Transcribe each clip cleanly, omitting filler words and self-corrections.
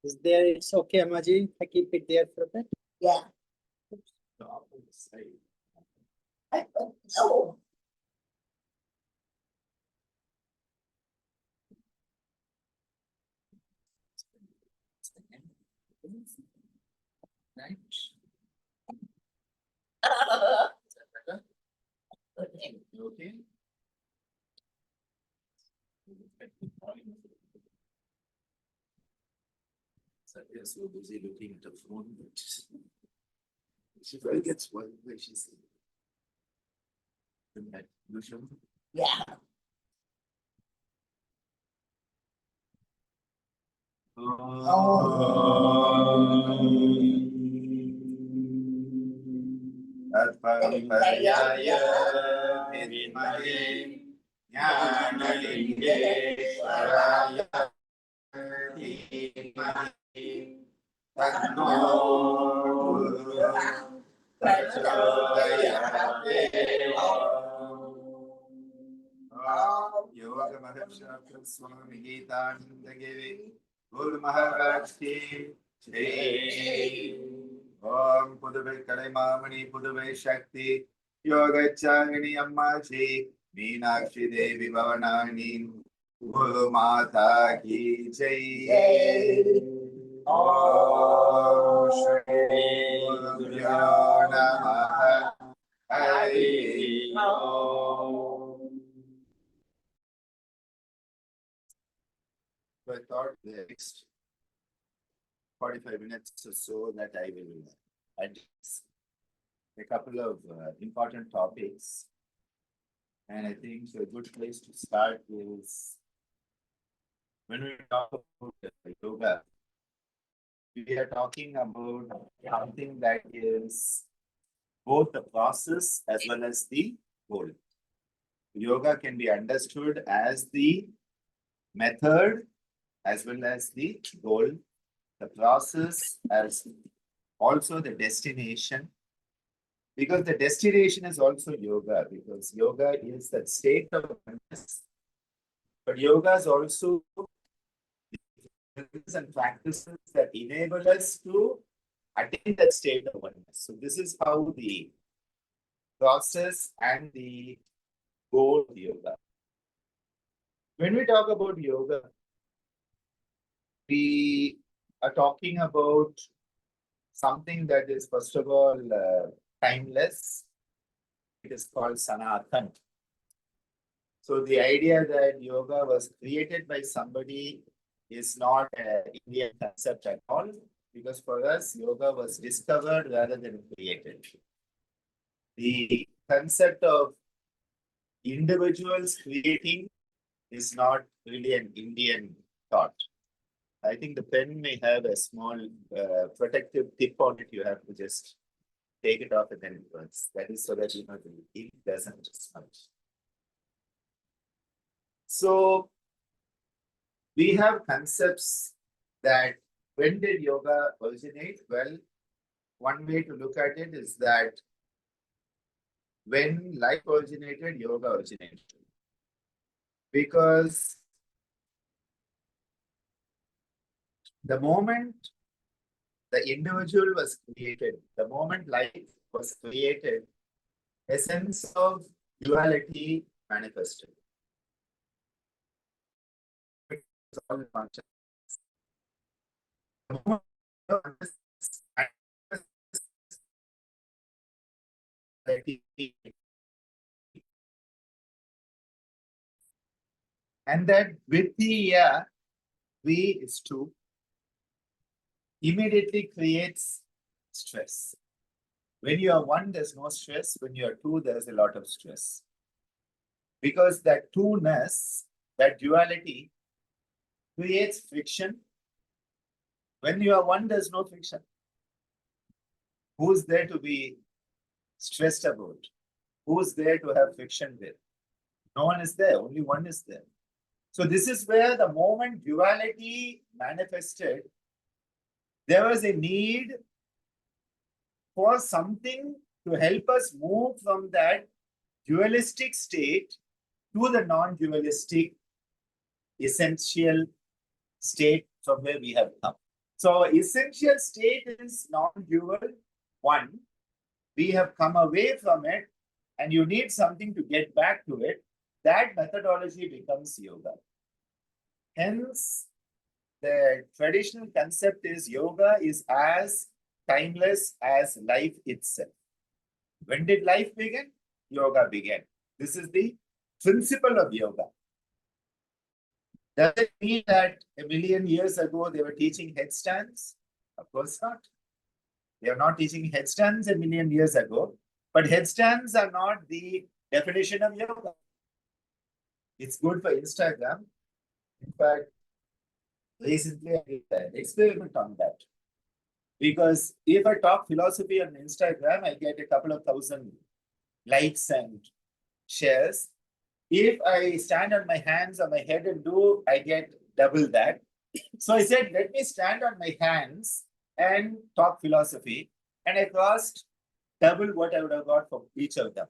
Is there? It's okay, Amaji. I keep it there for a bit. Yeah. No. Right? Okay. Okay. So you're so busy looking at the phone, but she forgets what she's saying. Yeah. Atparipariyaya vidmahe jnanalingeshwaraya dhimahi tanno prachodayate. Yoga Mahashastra Swami Geetananda Giri Guru Maharaj Ki Jai. Om Puduvai Kalaimamani Puduvai Shakti Yoga Changani Ammaji Meenakshi Devi Bhavanani Guru Mata Ki Jai. Om Shri Guru Namaha Hari Om. So I thought the next 45 minutes or so that I will address a couple of important topics. And I think a good place to start is when we talk about yoga, we are talking about something that is both the process as well as the goal. Yoga can be understood as the method as well as the goal, the process as also the destination, because the destination is also yoga, because yoga is that state of oneness, but yoga is also and practices that enable us to attain that state of oneness. So this is how the process and the goal of yoga. When we talk about yoga, we are talking about something that is, first of all, timeless. It is called Sanatan. So the idea that yoga was created by somebody is not an Indian concept at all, because for us, yoga was discovered rather than created. The concept of individuals creating is not really an Indian thought. I think the pen may have a small protective tip on it. You have to just take it off and then it works. That is so that the ink doesn't smudge. So we have concepts that when did yoga originate? Well, one way to look at it is that when life originated, yoga originated. Because the moment the individual was created, the moment life was created, a sense of duality manifested. It's all conscious. The moment and that with the V is 2, immediately creates stress. When you are 1, there's no stress. When you are 2, there's a lot of stress. Because that two-ness, that duality, creates friction. When you are 1, there's no friction. Who's there to be stressed about? Who's there to have friction with? No one is there, only one is there. So this is where the moment duality manifested, there was a need for something to help us move from that dualistic state to the non-dualistic essential state from where we have come. So essential state is non-dual, one. We have come away from it and you need something to get back to it. That methodology becomes yoga. Hence, the traditional concept is yoga is as timeless as life itself. When did life begin? Yoga began. This is the principle of yoga. Does it mean that a million years ago they were teaching headstands? Of course not. They are not teaching headstands a million years ago, but headstands are not the definition of yoga. It's good for Instagram. In fact, recently I did an experiment on that. Because if I talk philosophy on Instagram, I get a couple of thousand likes and shares. If I stand on my hands or my head and do, I get double that. So I said, let me stand on my hands and talk philosophy. And I cost double what I would have got for each of them.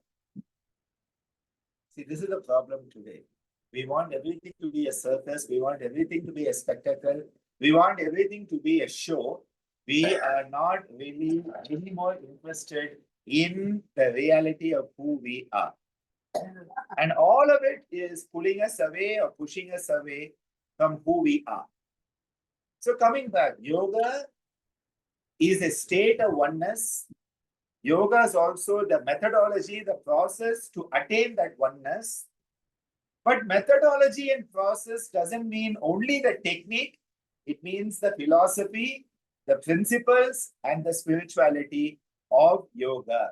See, this is the problem today. We want everything to be a circus. We want everything to be a spectacle. We want everything to be a show. We are not really any more interested in the reality of who we are. And all of it is pulling us away or pushing us away from who we are. So coming back, yoga is a state of oneness. Yoga is also the methodology, the process to attain that oneness. But methodology and process doesn't mean only the technique. It means the philosophy, the principles, and the spirituality of yoga.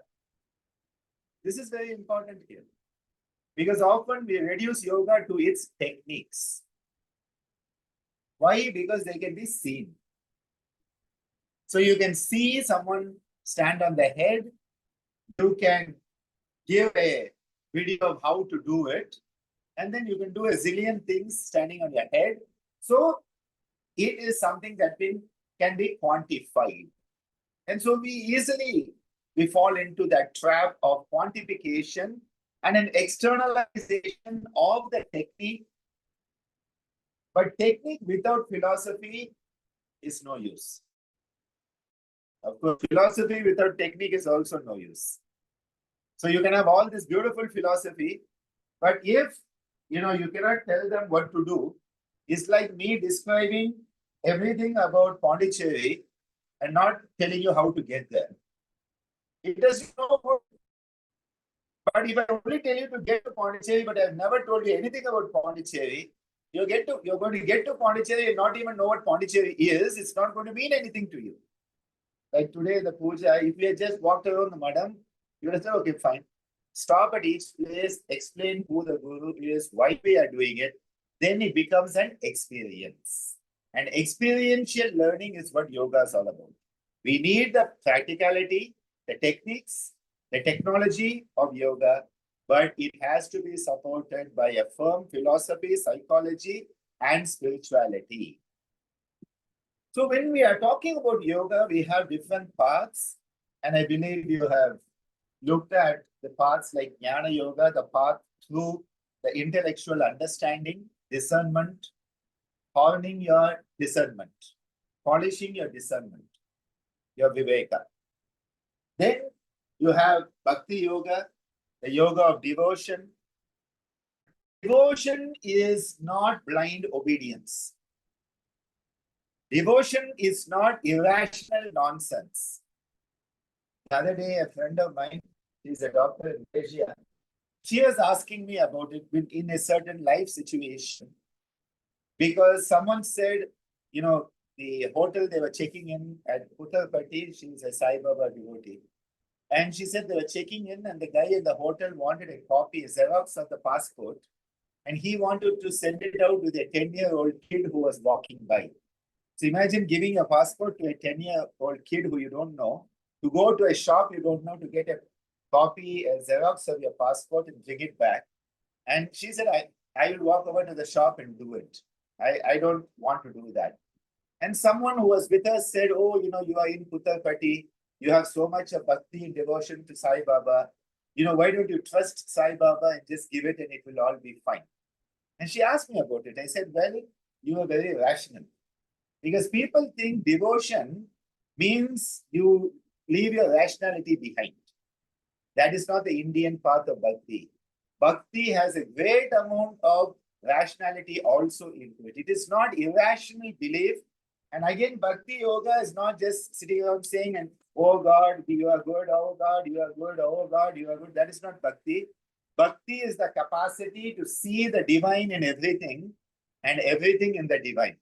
This is very important here. Because often we reduce yoga to its techniques. Why? Because they can be seen. So you can see someone stand on the head. You can give a video of how to do it. And then you can do a zillion things standing on your head. So it is something that can be quantified. And so we fall into that trap of quantification and an externalization of the technique. But technique without philosophy is no use. Of course, philosophy without technique is also no use. So you can have all this beautiful philosophy, but if you cannot tell them what to do, it's like me describing everything about Pondicherry and not telling you how to get there. It does no good. But if I only tell you to get to Pondicherry, but I've never told you anything about Pondicherry, you're going to get to Pondicherry and not even know what Pondicherry is. It's not going to mean anything to you. Like today, the puja, if we had just walked around the madam, you would have said, okay, fine. Stop at each place, explain who the guru is, why we are doing it. Then it becomes an experience. And experiential learning is what yoga is all about. We need the practicality, the techniques, the technology of yoga, but it has to be supported by a firm philosophy, psychology, and spirituality. So when we are talking about yoga, we have different paths, and I believe you have looked at the paths like Jnana Yoga, the path through the intellectual understanding, discernment, honing your discernment, polishing your discernment, your viveka. Then you have Bhakti Yoga, the yoga of devotion. Devotion is not blind obedience. Devotion is not irrational nonsense. The other day, a friend of mine, she's a doctor in Asia, she was asking me about it in a certain life situation. Because someone said, the hotel they were checking in at Uttarpati, she's a Sai Baba devotee. And she said they were checking in and the guy in the hotel wanted a copy, a Xerox of the passport. And he wanted to send it out with a 10-year-old kid who was walking by. So imagine giving a passport to a 10-year-old kid who you don't know, to go to a shop you don't know to get a copy, a Xerox of your passport and bring it back. And she said, I will walk over to the shop and do it. I don't want to do that. And someone who was with us said, oh, you are in Uttarpati, you have so much of bhakti and devotion to Sai Baba. Why don't you trust Sai Baba and just give it and it will all be fine? And she asked me about it. I said, well, you are very rational. Because people think devotion means you leave your rationality behind. That is not the Indian path of bhakti. Bhakti has a great amount of rationality also into it. It is not irrational belief. And again, bhakti yoga is not just sitting around saying, and oh God, you are good, oh God, you are good, oh God, you are good. That is not bhakti. Bhakti is the capacity to see the divine in everything and everything in the divine.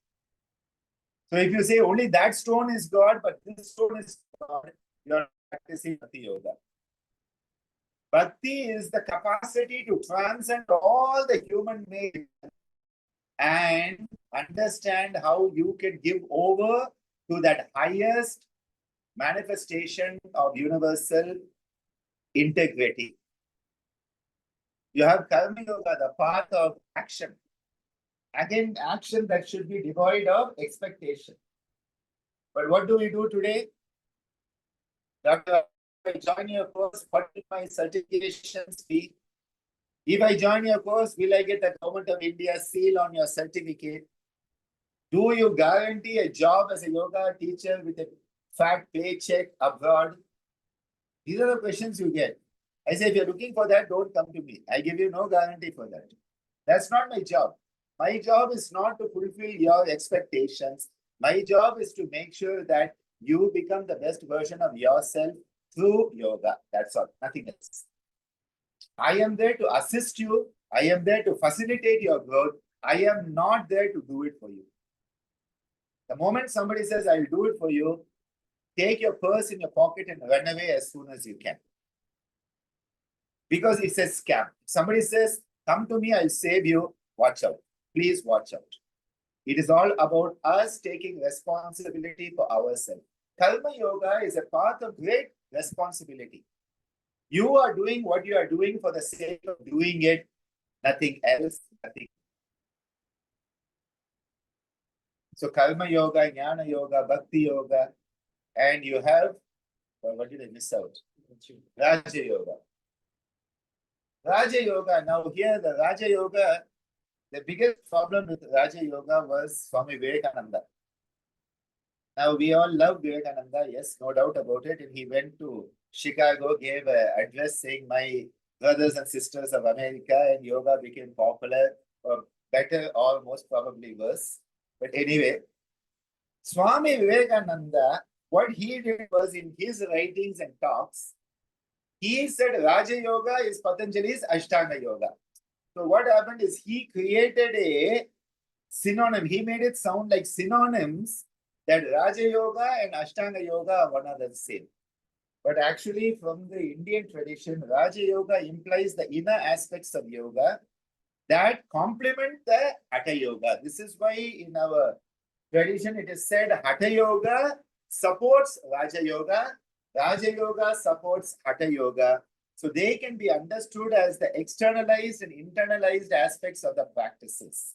So if you say only that stone is God, but this stone is God, you are practicing bhakti yoga. Bhakti is the capacity to transcend all the human made and understand how you can give over to that highest manifestation of universal integrity. You have Karma Yoga, the path of action. Again, action that should be devoid of expectation. But what do we do today? Doctor, if I join your course, what will my certifications be? If I join your course, will I get the Government of India seal on your certificate? Do you guarantee a job as a yoga teacher with a fat paycheck abroad? These are the questions you get. I say, if you're looking for that, don't come to me. I give you no guarantee for that. That's not my job. My job is not to fulfill your expectations. My job is to make sure that you become the best version of yourself through yoga. That's all, nothing else. I am there to assist you. I am there to facilitate your growth. I am not there to do it for you. The moment somebody says, I'll do it for you, take your purse in your pocket and run away as soon as you can. Because it's a scam. If somebody says, come to me, I'll save you, watch out. Please watch out. It is all about us taking responsibility for ourselves. Karma Yoga is a path of great responsibility. You are doing what you are doing for the sake of doing it, nothing else, nothing. So Karma Yoga, Jnana Yoga, Bhakti Yoga, and you have, well, what did I miss out? Raja Yoga. Raja Yoga, now here the Raja Yoga, the biggest problem with Raja Yoga was Swami Vivekananda. Now we all love Vivekananda, yes, no doubt about it. And he went to Chicago, gave an address saying, my brothers and sisters of America, and yoga became popular, or better, or most probably worse. But anyway, Swami Vivekananda, what he did was in his writings and talks, he said Raja Yoga is Patanjali's Ashtanga Yoga. So what happened is he created a synonym. He made it sound like synonyms that Raja Yoga and Ashtanga Yoga are one and the same. But actually, from the Indian tradition, Raja Yoga implies the inner aspects of yoga that complement the Hatha Yoga. This is why in our tradition it is said Hatha Yoga supports Raja Yoga, Raja Yoga supports Hatha Yoga. So they can be understood as the externalized and internalized aspects of the practices.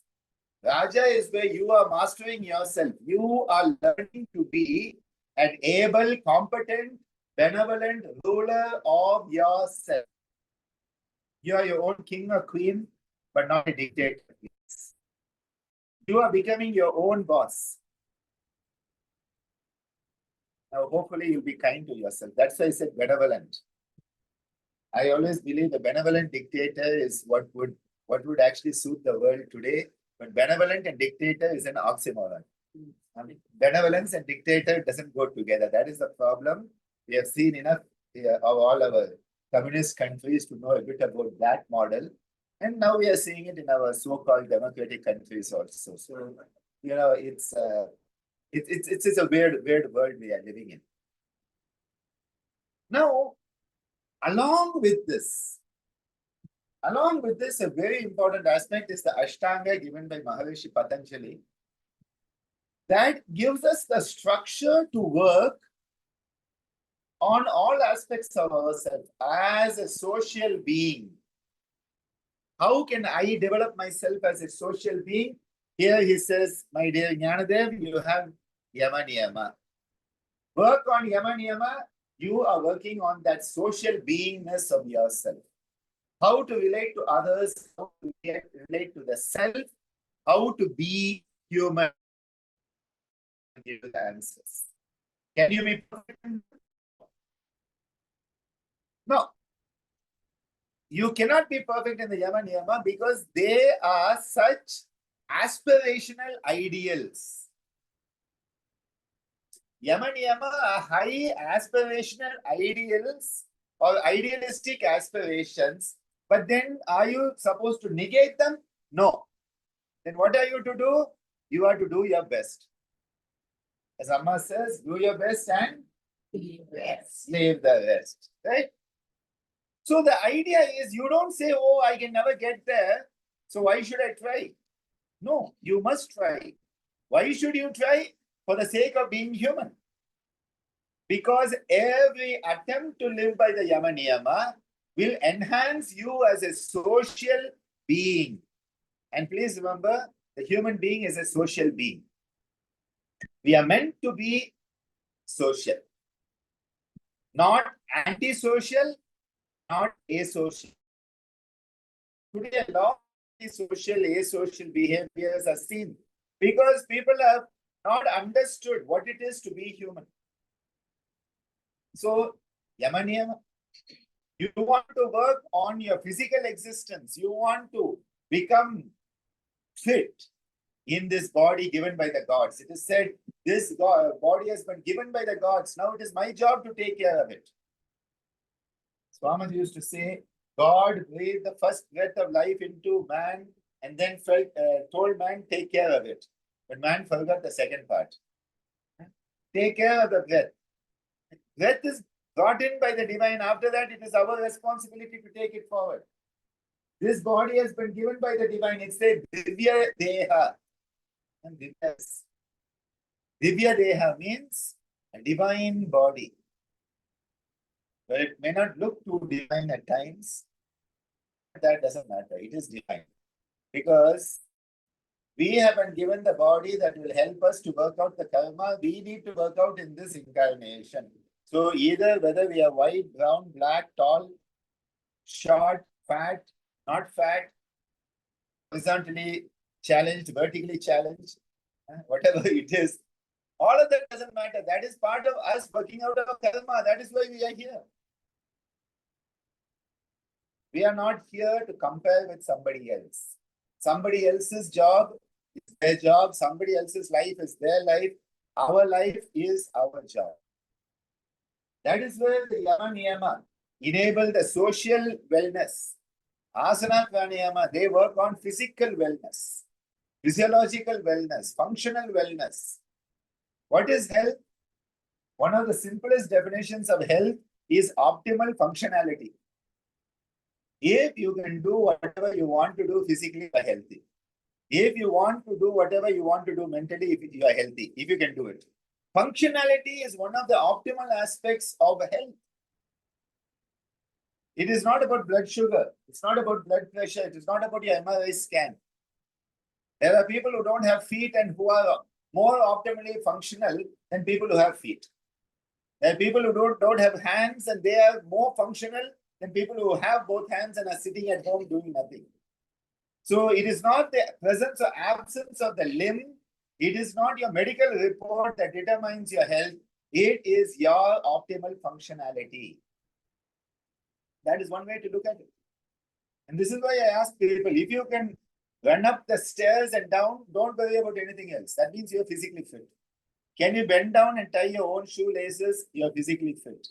Raja is where you are mastering yourself. You are learning to be an able, competent, benevolent ruler of yourself. You are your own king or queen, but not a dictator. You are becoming your own boss. Now, hopefully, you'll be kind to yourself. That's why I said benevolent. I always believe the benevolent dictator is what would actually suit the world today. But benevolent and dictator is an oxymoron. I mean, benevolence and dictator doesn't go together. That is the problem. We have seen enough of all our communist countries to know a bit about that model. And now we are seeing it in our so-called democratic countries also. So, you know, it's a weird world we are living in. Now, along with this, a very important aspect is the Ashtanga given by Maharishi Patanjali. That gives us the structure to work on all aspects of ourselves as a social being. How can I develop myself as a social being? Here he says, my dear Jnanadev, you have Yama Niyama. Work on Yama Niyama. You are working on that social beingness of yourself. How to relate to others, how to relate to the self, how to be human. give you the answers. Can you be perfect? No. You cannot be perfect in the Yama Niyama because they are such aspirational ideals. Yama Niyama are high aspirational ideals or idealistic aspirations, but then are you supposed to negate them? No. Then what are you to do? You are to do your best. As Amma says, do your best and leave the rest. Right? So the idea is you don't say, oh, I can never get there, so why should I try? No, you must try. Why should you try? For the sake of being human. Because every attempt to live by the Yama Niyama will enhance you as a social being. And please remember, the human being is a social being. We are meant to be social, not antisocial, not asocial. Today, a lot of antisocial, asocial behaviors are seen because people have not understood what it is to be human. So, Yama Niyama, you want to work on your physical existence. You want to become fit in this body given by the gods. It is said, this body has been given by the gods. Now it is my job to take care of it. Swami used to say, God breathed the first breath of life into man and then told man, take care of it. But man forgot the second part. Take care of the breath. Breath is brought in by the divine. After that, it is our responsibility to take it forward. This body has been given by the divine. It's a Divya Deha. And Divya Deha means a divine body. But it may not look too divine at times. That doesn't matter. It is divine. Because we have been given the body that will help us to work out the karma we need to work out in this incarnation. So either whether we are white, brown, black, tall, short, fat, not fat, horizontally challenged, vertically challenged, whatever it is, all of that doesn't matter. That is part of us working out our karma. That is why we are here. We are not here to compare with somebody else. Somebody else's job is their job. Somebody else's life is their life. Our life is our job. That is where the Yama Niyama enable the social wellness. Asana Pranayama, they work on physical wellness, physiological wellness, functional wellness. What is health? One of the simplest definitions of health is optimal functionality. If you can do whatever you want to do physically, you are healthy. If you want to do whatever you want to do mentally, if you are healthy, if you can do it. Functionality is one of the optimal aspects of health. It is not about blood sugar. It's not about blood pressure. It is not about your MRI scan. There are people who don't have feet and who are more optimally functional than people who have feet. There are people who don't have hands and they are more functional than people who have both hands and are sitting at home doing nothing. So it is not the presence or absence of the limb. It is not your medical report that determines your health. It is your optimal functionality. That is one way to look at it. And this is why I ask people, if you can run up the stairs and down, don't worry about anything else. That means you're physically fit. Can you bend down and tie your own shoelaces? You're physically fit.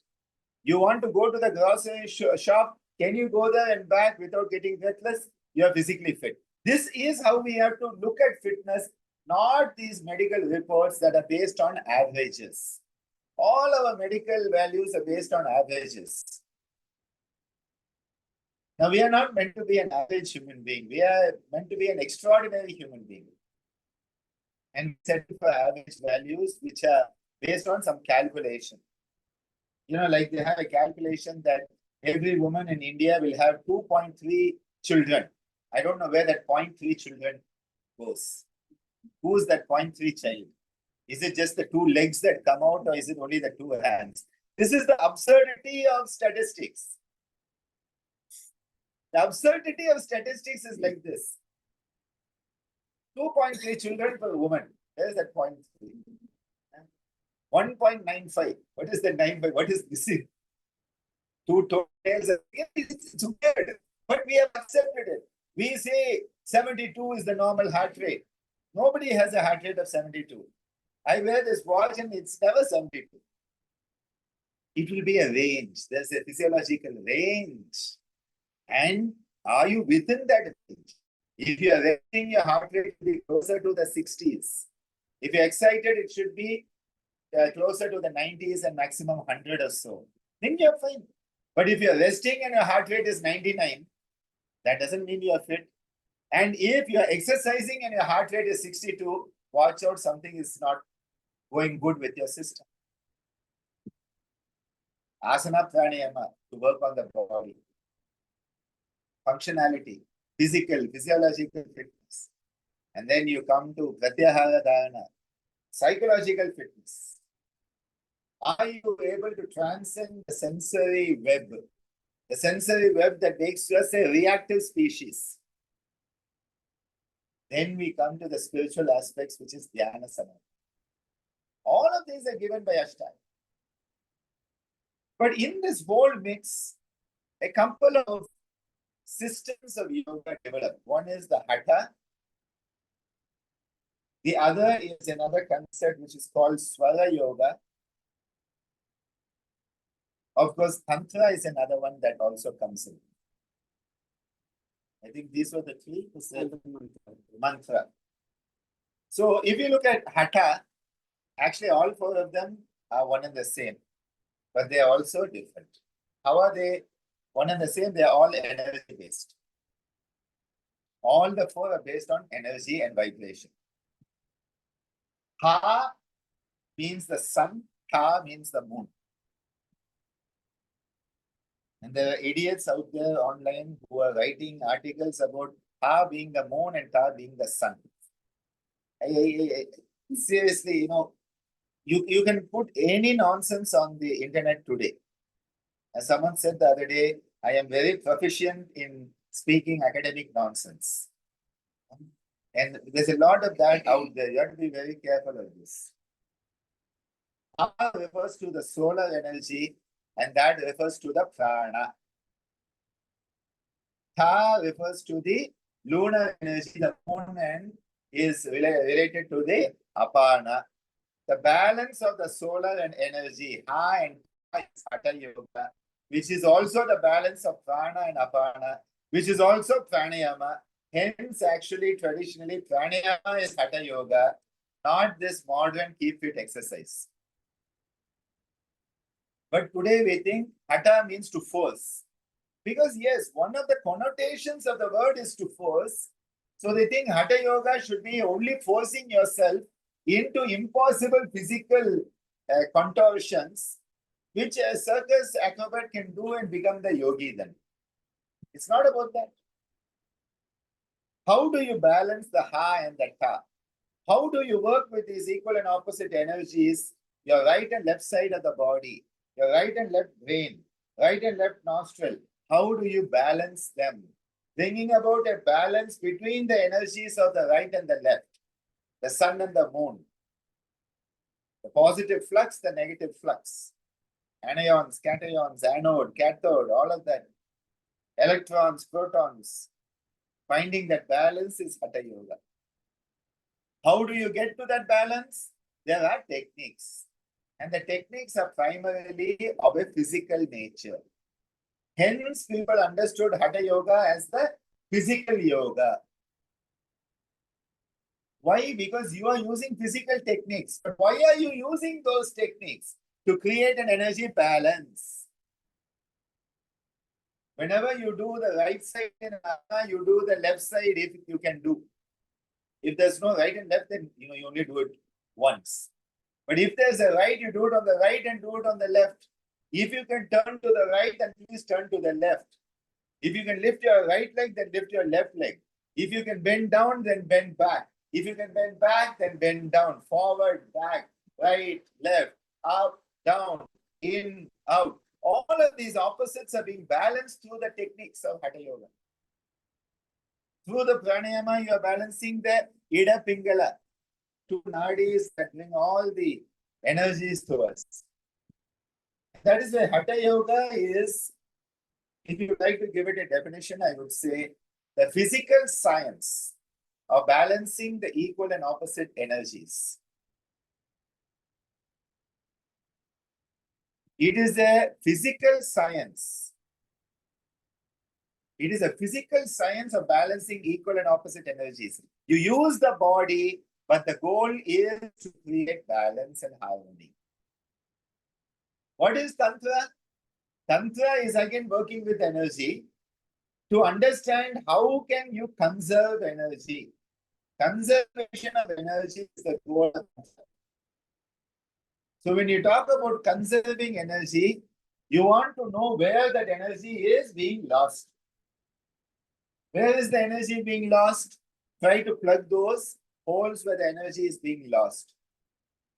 You want to go to the grocery shop? Can you go there and back without getting breathless? You're physically fit. This is how we have to look at fitness, not these medical reports that are based on averages. All our medical values are based on averages. Now, we are not meant to be an average human being. We are meant to be an extraordinary human being. And set for average values, which are based on some calculation. You know, like they have a calculation that every woman in India will have 2.3 children. I don't know where that 0.3 children goes. Who's that 0.3 child? Is it just the two legs that come out, or is it only the two hands? This is the absurdity of statistics. The absurdity of statistics is like this. 2.3 children per woman. There's that 0.3. 1.95. What is the 9 by? What is this? Two toenails. It's weird, but we have accepted it. We say 72 is the normal heart rate. Nobody has a heart rate of 72. I wear this watch and it's never 72. It will be a range. There's a physiological range. And are you within that range? If you are resting, your heart rate will be closer to the 60s. If you're excited, it should be closer to the 90s and maximum 100 or so. Then you're fine. But if you're resting and your heart rate is 99, that doesn't mean you're fit. And if you're exercising and your heart rate is 62, watch out, something is not going good with your system. Asana pranayama to work on the body. Functionality, physiological fitness. And then you come to pratyahara dharana, psychological fitness. Are you able to transcend the sensory web? The sensory web that makes us a reactive species. Then we come to the spiritual aspects, which is dhyana samadhi. All of these are given by Ashtanga. But in this whole mix, a couple of systems of yoga develop. One is the Hatha. The other is another concept which is called Swara yoga. Of course, Tantra is another one that also comes in. I think these were the three. Mantra. So if you look at Hatha, actually all four of them are one and the same, but they are also different. How are they one and the same? They are all energy based. All the four are based on energy and vibration. Ha means the sun, Ta means the moon. And there are idiots out there online who are writing articles about Ta being the moon and Ta being the sun. Seriously, you can put any nonsense on the internet today. As someone said the other day, I am very proficient in speaking academic nonsense. And there's a lot of that out there. You have to be very careful of this. Ta refers to the solar energy, and that refers to the prana. Ta refers to the lunar energy, the moon, and is related to the apana. The balance of the solar and energy, Ha and Ta, is Hatha yoga, which is also the balance of prana and apana, which is also pranayama. Hence, actually, traditionally, pranayama is Hatha yoga, not this modern keep fit exercise. But today we think Hatha means to force. Because yes, one of the connotations of the word is to force. So they think Hatha yoga should be only forcing yourself into impossible physical contortions, which a circus acrobat can do and become the yogi then. It's not about that. How do you balance the Ha and the Ta? How do you work with these equal and opposite energies, your right and left side of the body, your right and left brain, right and left nostril? How do you balance them? Bringing about a balance between the energies of the right and the left, the sun and the moon, the positive flux, the negative flux, anions, cations, anode, cathode, all of that, electrons, protons. Finding that balance is Hatha yoga. How do you get to that balance? There are techniques, and the techniques are primarily of a physical nature. Hence, people understood Hatha yoga as the physical yoga. Why? Because you are using physical techniques. But why are you using those techniques? To create an energy balance. Whenever you do the right side in Hatha, you do the left side if you can do. If there's no right and left, then you only do it once. But if there's a right, you do it on the right and do it on the left. If you can turn to the right, then please turn to the left. If you can lift your right leg, then lift your left leg. If you can bend down, then bend back. If you can bend back, then bend down. Forward, back, right, left, up, down, in, out. All of these opposites are being balanced through the techniques of Hatha yoga. Through the pranayama, you are balancing the Ida Pingala, two nadis that bring all the energies to us. That is why Hatha Yoga is, if you would like to give it a definition, I would say the physical science of balancing the equal and opposite energies. It is a physical science. It is a physical science of balancing equal and opposite energies. You use the body, but the goal is to create balance and harmony. What is Tantra? Tantra is again working with energy to understand how can you conserve energy. Conservation of energy is the goal of Tantra. So when you talk about conserving energy, you want to know where that energy is being lost. Where is the energy being lost? Try to plug those holes where the energy is being lost.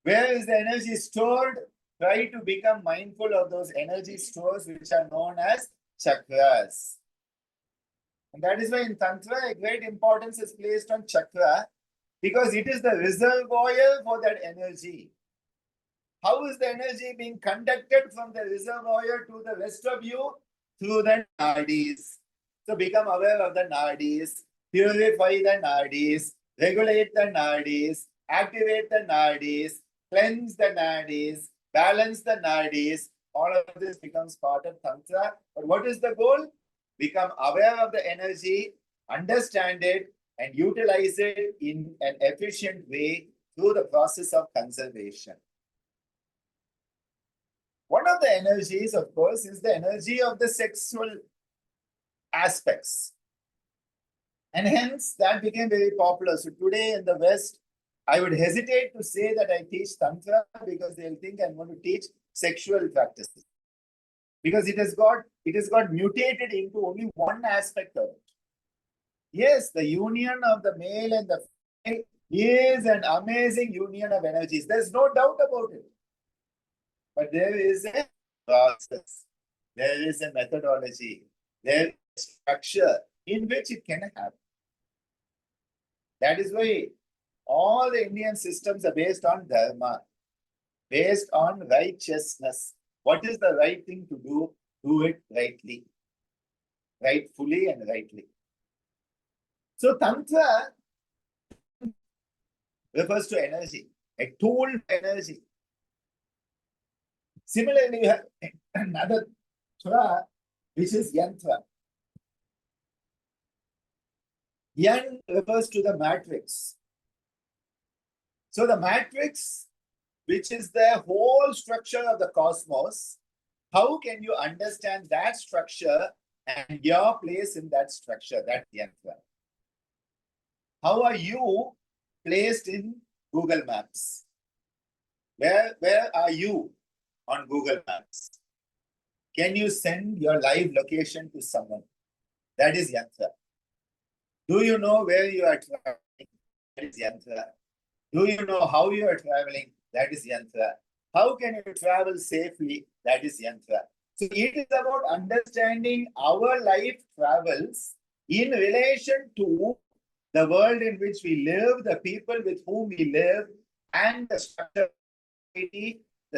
Where is the energy stored? Try to become mindful of those energy stores which are known as chakras. And that is why in Tantra, a great importance is placed on chakra because it is the reservoir for that energy. How is the energy being conducted from the reservoir to the rest of you? Through the nadis. So become aware of the nadis, purify the nadis, regulate the nadis, activate the nadis, cleanse the nadis, balance the nadis. All of this becomes part of Tantra. But what is the goal? Become aware of the energy, understand it, and utilize it in an efficient way through the process of conservation. One of the energies, of course, is the energy of the sexual aspects. And hence, that became very popular. So today in the West, I would hesitate to say that I teach Tantra because they'll think I'm going to teach sexual practices. Because it has got mutated into only one aspect of it. Yes, the union of the male and the female is an amazing union of energies. There's no doubt about it. But there is a process, there is a methodology, there is a structure in which it can happen. That is why all the Indian systems are based on dharma, based on righteousness. What is the right thing to do? Do it rightly, rightfully and rightly. So Tantra refers to energy, a tool for energy. Similarly, you have another Swara, which is yantra. Yan refers to the matrix. So the matrix, which is the whole structure of the cosmos, how can you understand that structure and your place in that structure, that yantra? How are you placed in Google Maps? Where are you on Google Maps? Can you send your live location to someone? That is yantra. Do you know where you are traveling? That is yantra. Do you know how you are traveling? That is yantra. How can you travel safely? That is yantra. So it is about understanding our life travels in relation to the world in which we live, the people with whom we live, and the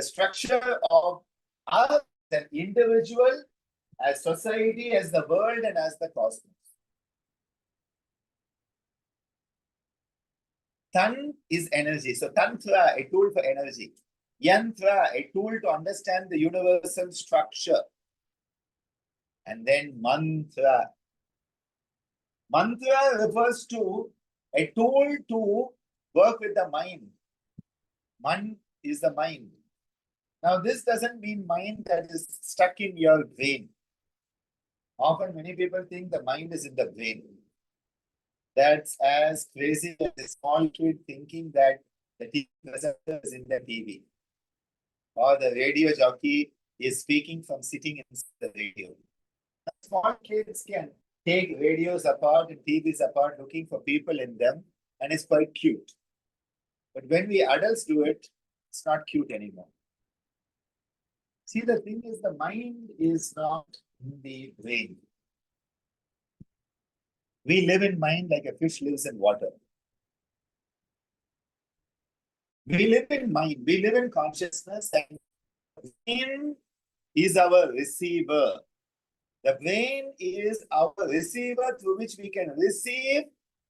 structure of us as an individual, as society, as the world, and as the cosmos. Tan is energy. So Tantra, a tool for energy. Yantra, a tool to understand the universal structure. And then mantra. Mantra refers to a tool to work with the mind. Man is the mind. Now, this doesn't mean mind that is stuck in your brain. Often, many people think the mind is in the brain. That's as crazy as a small kid thinking that the TV presenter is in the TV. Or the radio jockey is speaking from sitting in the radio. Small kids can take radios apart and TVs apart looking for people in them, and it's quite cute. But when we adults do it, it's not cute anymore. See, the thing is, the mind is not in the brain. We live in mind like a fish lives in water. We live in mind, we live in consciousness, and the brain is our receiver. The brain is our receiver through which we can receive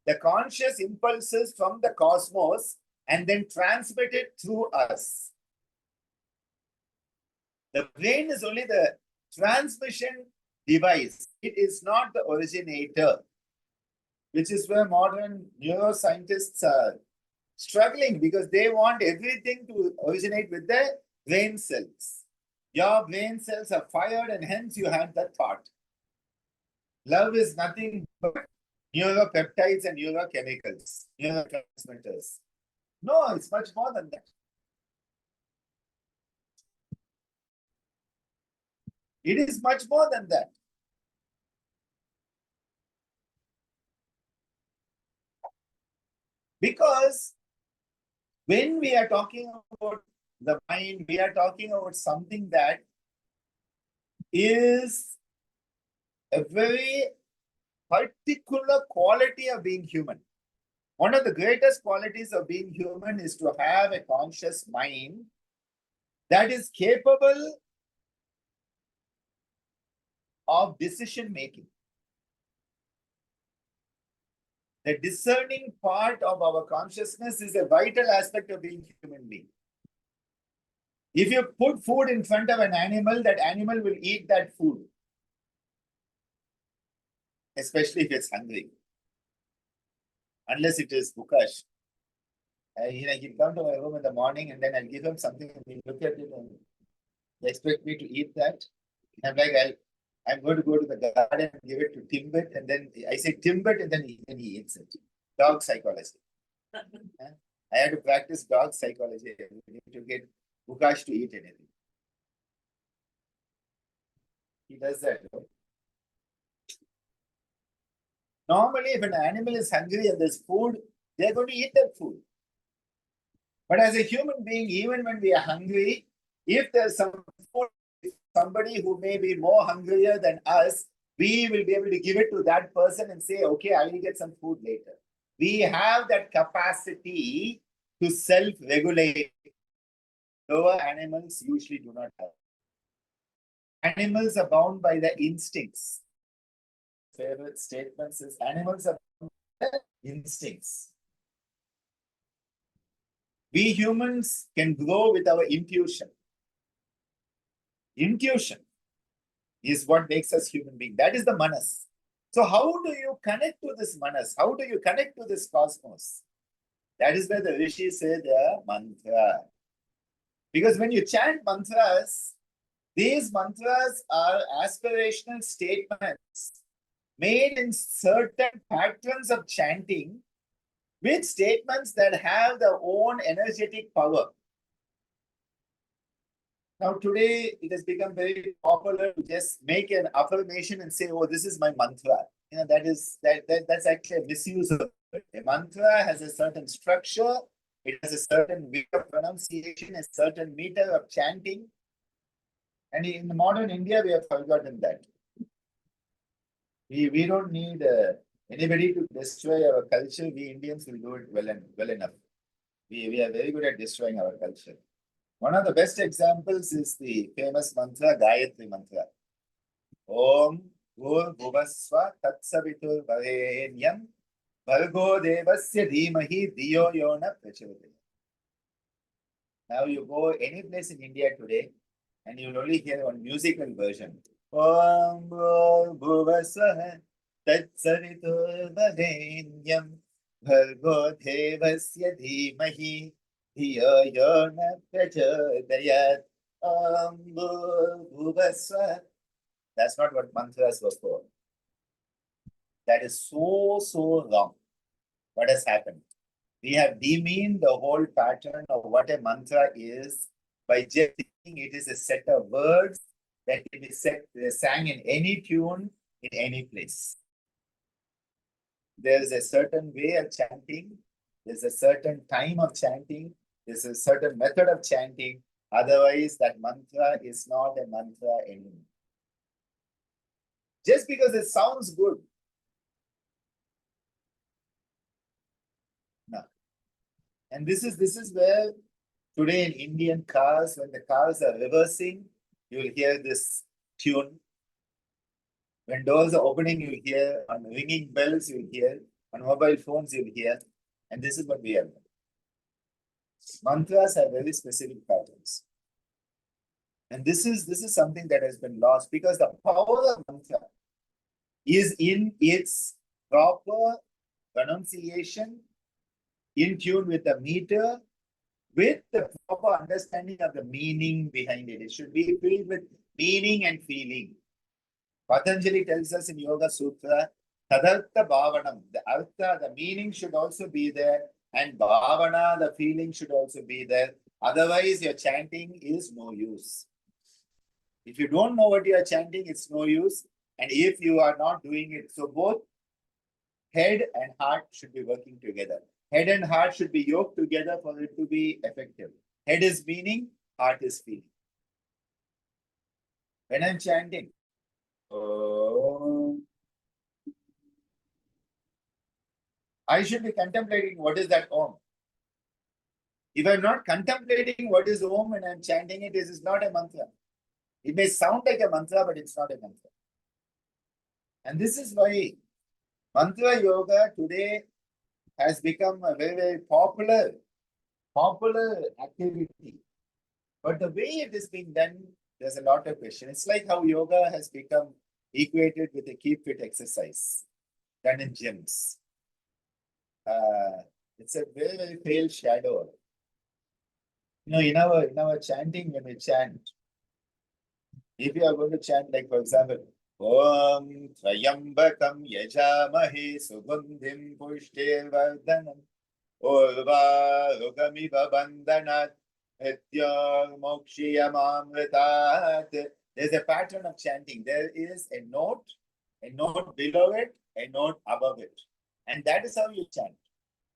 the conscious impulses from the cosmos and then transmit it through us. The brain is only the transmission device. It is not the originator, which is where modern neuroscientists are struggling, because they want everything to originate with the brain cells. Your brain cells are fired and hence you have that thought. Love is nothing but neuropeptides and neurochemicals, neurotransmitters. No, it's much more than that. It is much more than that. Because when we are talking about the mind, we are talking about something that is a very particular quality of being human. One of the greatest qualities of being human is to have a conscious mind that is capable of decision making. The discerning part of our consciousness is a vital aspect of being human being. If you put food in front of an animal, that animal will eat that food, especially if it's hungry. Unless it is Bukash. He'll come to my room in the morning and then I'll give him something and he'll look at it and they expect me to eat that. I'm like, I'm going to go to the garden and give it to Timbit, and then I say Timbit and then he eats it. Dog psychology. I had to practice dog psychology to get Bukash to eat anything. He does that. Right? Normally, if an animal is hungry and there's food, they're going to eat that food. But as a human being, even when we are hungry, if there's some food, somebody who may be more hungrier than us, we will be able to give it to that person and say, okay, I will get some food later. We have that capacity to self-regulate. Lower animals usually do not have. Animals are bound by the instincts. Favorite statements is animals are bound by the instincts. We humans can grow with our intuition. Intuition is what makes us human beings. That is the manas. So how do you connect to this manas? How do you connect to this cosmos? That is where the Rishi said the mantra. Because when you chant mantras, these mantras are aspirational statements made in certain patterns of chanting with statements that have their own energetic power. Now today, it has become very popular to just make an affirmation and say, oh, this is my mantra. That's actually a misuse of it. A mantra has a certain structure, it has a certain way of pronunciation, a certain meter of chanting. And in modern India, we have forgotten that. We don't need anybody to destroy our culture. We Indians will do it well enough. We are very good at destroying our culture. One of the best examples is the famous mantra, Gayatri mantra. Om Bhur Bhuvasva Tatsavitur Varenyam Bhargo Devasya Dhimahi Dhiyo Yona Prachodayat. Now you go any place in India today and you'll only hear one musical version. Om Bhur Bhuvasva Tatsavitur Varenyam Bhargo Devasya Dhimahi Dhiyo Yona Prachodayat. Om Bhur Bhuvasva. That's not what mantras were for. That is so wrong. What has happened? We have demeaned the whole pattern of what a mantra is by just thinking it is a set of words that can be sang in any tune, in any place. There is a certain way of chanting, there's a certain time of chanting, there's a certain method of chanting. Otherwise, that mantra is not a mantra anymore. Just because it sounds good. No. And this is where today in Indian cars, when the cars are reversing, you will hear this tune. When doors are opening, you'll hear. On ringing bells, you'll hear. On mobile phones, you'll hear. And this is what we have. Mantras have very specific patterns. And this is something that has been lost because the power of mantra is in its proper pronunciation, in tune with the meter, with the proper understanding of the meaning behind it. It should be filled with meaning and feeling. Patanjali tells us in Yoga Sutra, Tadartha Bhavanam, the Artha, the meaning should also be there, and Bhavana, the feeling should also be there. Otherwise, your chanting is no use. If you don't know what you are chanting, it's no use. And if you are not doing it, so both head and heart should be working together. Head and heart should be yoked together for it to be effective. Head is meaning, heart is feeling. When I'm chanting, I should be contemplating what is that Om. If I'm not contemplating what is Om and I'm chanting it, this is not a mantra. It may sound like a mantra, but it's not a mantra. And this is why mantra yoga today has become a very, very popular activity. But the way it is being done, there's a lot of question. It's like how yoga has become equated with a keep fit exercise done in gyms. It's a very, very pale shadow. In our chanting, when we chant, if you are going to chant, like for example, Om Trayambakam Yajamahe Sugandhim Pushtir Vardhanam Urva Rugamiva Bandhanat Hetya Mokshiyamamritat. There's a pattern of chanting. There is a note below it, a note above it. And that is how you chant.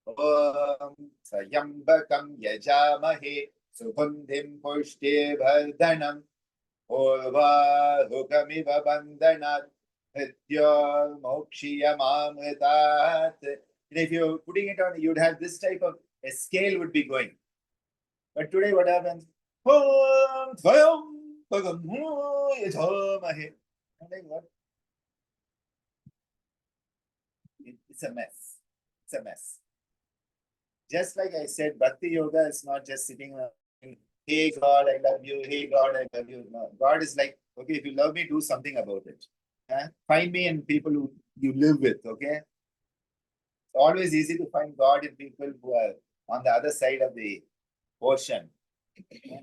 Om Trayambakam Yajamahe Sugandhim Pushtir Vardhanam Urva Rugamiva Bandhanat Hetya Mokshiyamamritat. If you're putting it on, you'd have this type of a scale would be going. But today, what happens? I'm like, what? It's a mess. It's a mess. Just like I said, Bhakti Yoga is not just sitting around, hey God, I love you. Hey God, I love you. No, God is like, okay, if you love me, do something about it. Find me in people who you live with, okay? It's always easy to find God in people who are on the other side of the ocean.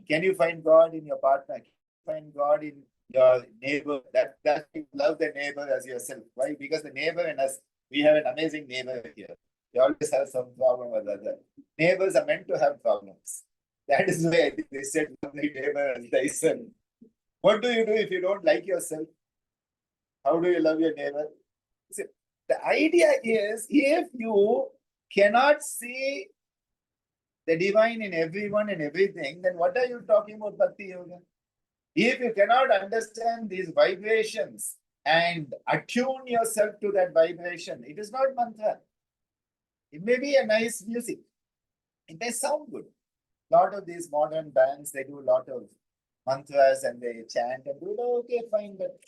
Can you find God in your partner? Can you find God in your neighbor? That you love the neighbor as yourself. Why? Because the neighbor and us, we have an amazing neighbor here. They always have some problem or other. Neighbors are meant to have problems. That is why I think they said, love thy neighbor as thyself. What do you do if you don't like yourself? How do you love your neighbor? See, the idea is, if you cannot see the divine in everyone and everything, then what are you talking about Bhakti Yoga? If you cannot understand these vibrations and attune yourself to that vibration, it is not mantra. It may be a nice music. It may sound good. A lot of these modern bands, they do a lot of mantras and they chant and do it. Okay, fine, but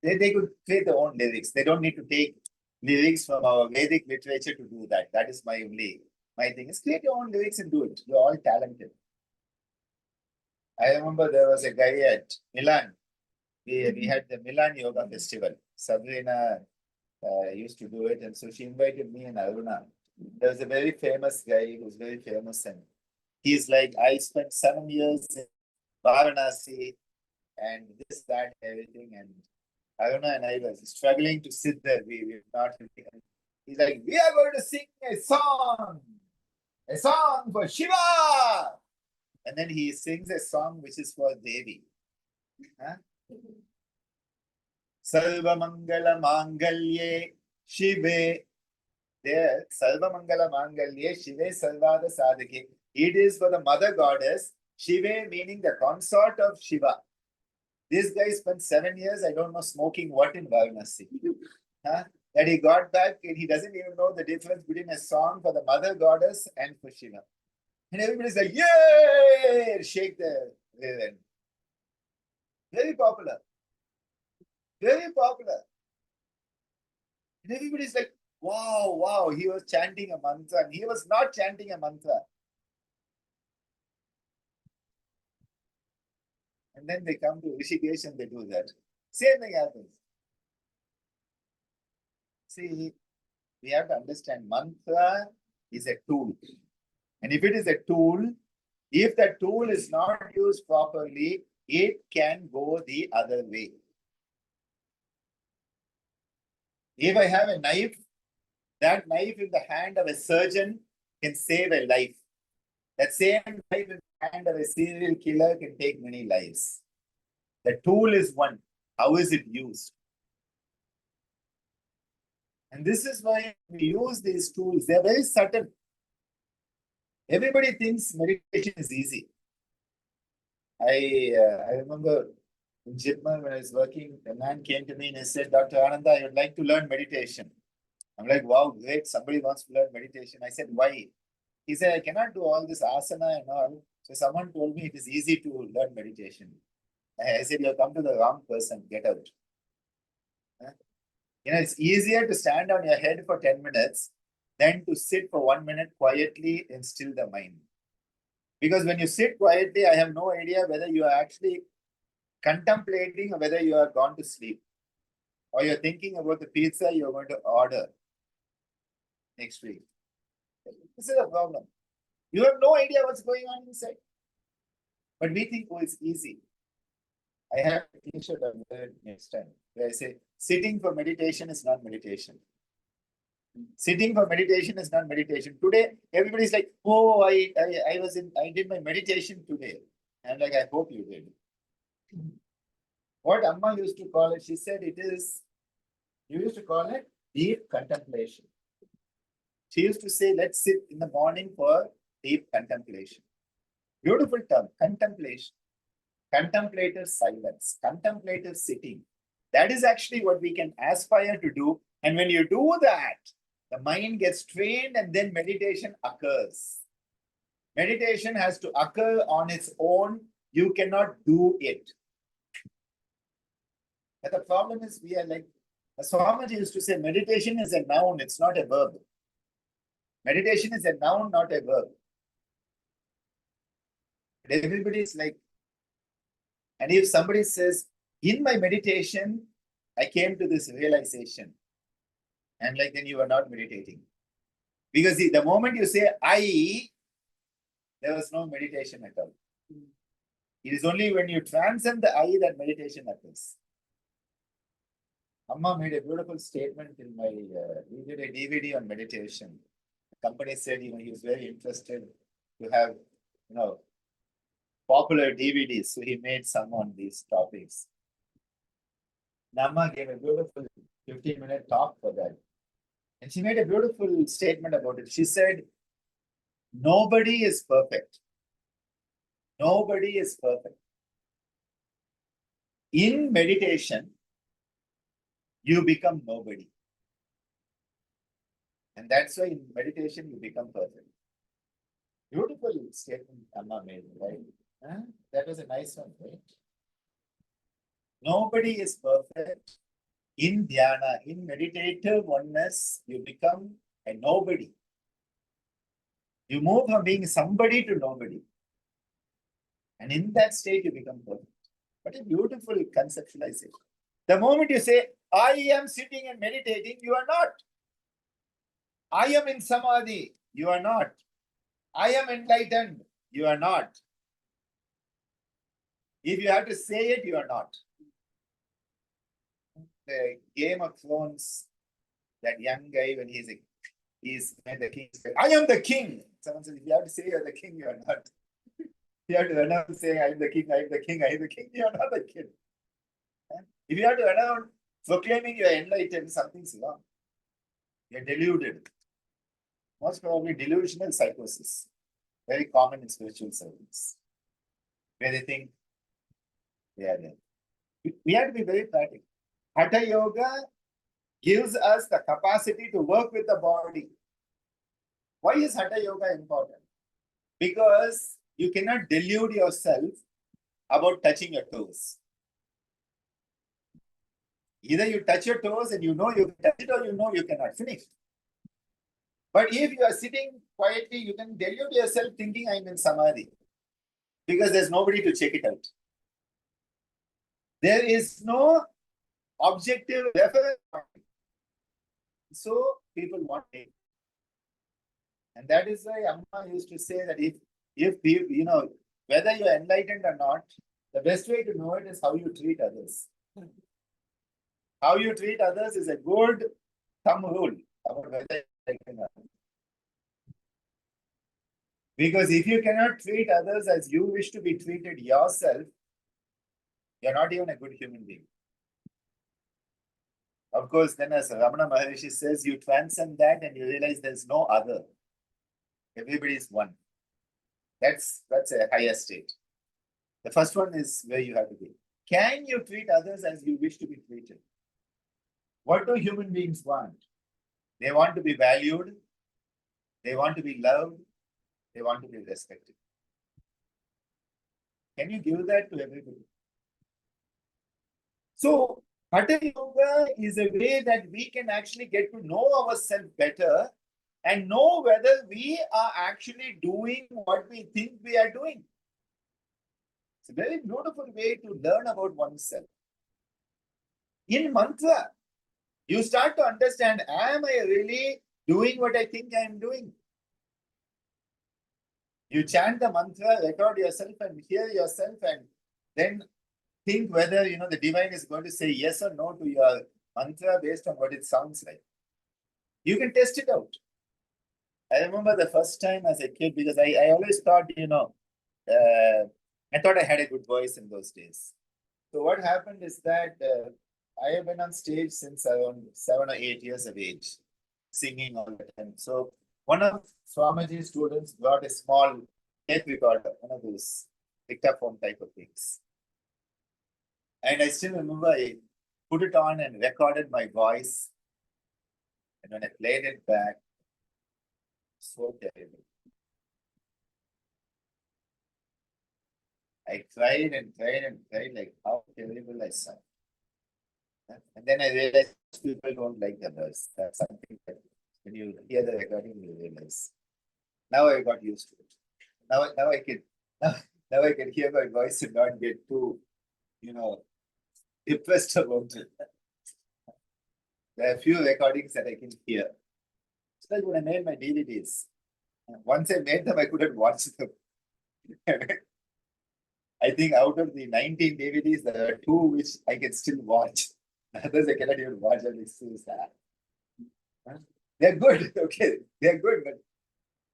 they could create their own lyrics. They don't need to take lyrics from our Vedic literature to do that. That is my thing is create your own lyrics and do it. You're all talented. I remember there was a guy at Milan. We had the Milan Yoga Festival. Sabrina used to do it, and so she invited me and Aruna. There was a very famous guy who's very famous, and he's like, I spent 7 years in Varanasi and this, that, everything, and Aruna and I was struggling to sit there. We were not. He's like, we are going to sing a song for Shiva. And then he sings a song which is for Devi. Sarva Mangala Mangalye Shive. There, Sarva Mangala Mangalye Shive Sarvada Sadhake. It is for the mother goddess, Shive meaning the consort of Shiva. This guy spent 7 years, I don't know, smoking what in Varanasi. that he got back and he doesn't even know the difference between a song for the mother goddess and for Shiva. And everybody's like, yay! Shake the hand. Very popular. Very popular. And everybody's like, wow, wow, he was chanting a mantra. And he was not chanting a mantra. And then they come to Rishikesh and they do that. Same thing happens. See, we have to understand mantra is a tool. And if it is a tool, if the tool is not used properly, it can go the other way. If I have a knife, that knife in the hand of a surgeon can save a life. That same knife in the hand of a serial killer can take many lives. The tool is one. How is it used? And this is why we use these tools. They're very subtle. Everybody thinks meditation is easy. I remember in Jitman when I was working, a man came to me and he said, Dr. Ananda, I would like to learn meditation. I'm like, wow, great. Somebody wants to learn meditation. I said, why? He said, I cannot do all this asana and all. So someone told me it is easy to learn meditation. I said, you have come to the wrong person. Get out. You know, it's easier to stand on your head for 10 minutes than to sit for 1 minute quietly and still the mind. Because when you sit quietly, I have no idea whether you are actually contemplating or whether you are gone to sleep. Or you're thinking about the pizza you're going to order next week. This is a problem. You have no idea what's going on inside. But we think, oh, it's easy. I have a t-shirt I'll wear it next time where I say, sitting for meditation is not meditation. Sitting for meditation is not meditation. Today, everybody's like, oh, I did my meditation today. I'm like, I hope you did. What Amma used to call it, she said you used to call it deep contemplation. She used to say, let's sit in the morning for deep contemplation. Beautiful term, contemplation. Contemplative silence, contemplative sitting. That is actually what we can aspire to do. And when you do that, the mind gets trained and then meditation occurs. Meditation has to occur on its own. You cannot do it. But the problem is we are like, Swami used to say, meditation is a noun, it's not a verb. Meditation is a noun, not a verb. But everybody is like, and if somebody says, in my meditation, I came to this realization. And like, then you are not meditating. Because the moment you say, I, there was no meditation at all. It is only when you transcend the I that meditation occurs. Amma made a beautiful statement in my, we did a DVD on meditation. The company said, he was very interested to have, popular DVDs. So he made some on these topics. Amma gave a beautiful 15-minute talk for that. And she made a beautiful statement about it. She said, nobody is perfect. Nobody is perfect. In meditation, you become nobody. And that's why in meditation, you become perfect. Beautiful statement Amma made, right? Huh? That was a nice one, right? Nobody is perfect. In dhyana, in meditative oneness, you become a nobody. You move from being somebody to nobody. And in that state, you become perfect. What a beautiful conceptualization. The moment you say, I am sitting and meditating, you are not. I am in samadhi, you are not. I am enlightened, you are not. If you have to say it, you are not. The Game of Thrones, that young guy, when he's the king, I am the king. Someone says, if you have to say you're the king, you are not. You have to announce saying, I am the king, I am the king, I am the king, you are not the king. If you have to announce proclaiming you are enlightened, something's wrong. You're deluded. Most probably delusional psychosis. Very common in spiritual circles. Where they think they are there. We have to be very practical. Hatha yoga gives us the capacity to work with the body. Why is Hatha Yoga important? Because you cannot delude yourself about touching your toes. Either you touch your toes and you know you can touch it, or you know you cannot finish. But if you are sitting quietly, you can delude yourself thinking I'm in samadhi, because there's nobody to check it out. There is no objective reference point. So people want it. And that is why Amma used to say that if you know, whether you're enlightened or not, the best way to know it is how you treat others. How you treat others is a good thumb rule about whether you're enlightened or not. Because if you cannot treat others as you wish to be treated yourself, you're not even a good human being. Of course, then as Ramana Maharishi says, you transcend that and you realize there's no other. Everybody is one. That's a higher state. The first one is where you have to be. Can you treat others as you wish to be treated? What do human beings want? They want to be valued. They want to be loved. They want to be respected. Can you give that to everybody? So, Hatha Yoga is a way that we can actually get to know ourselves better and know whether we are actually doing what we think we are doing. It's a very beautiful way to learn about oneself. In mantra, you start to understand, am I really doing what I think I am doing? You chant the mantra, record yourself and hear yourself, and then think whether the divine is going to say yes or no to your mantra based on what it sounds like. You can test it out. I remember the first time as a kid, because I always thought, I thought I had a good voice in those days. So what happened is that I have been on stage since around 7 or 8 years of age, singing all the time. So one of Swamiji's students brought a small tape recorder, one of those dictaphone type of things. And I still remember I put it on and recorded my voice. And when I played it back, so terrible. I tried and tried and tried, like how terrible I sound. And then I realized people don't like the verse. That's something that when you hear the recording, you realize. Now I got used to it. Now I can hear my voice and not get too, depressed about it. There are a few recordings that I can hear. It's like when I made my DVDs. Once I made them, I couldn't watch them. I think out of the 19 DVDs, there are 2 which I can still watch. Others I cannot even watch, and it's so sad. They're good, okay. They're good, but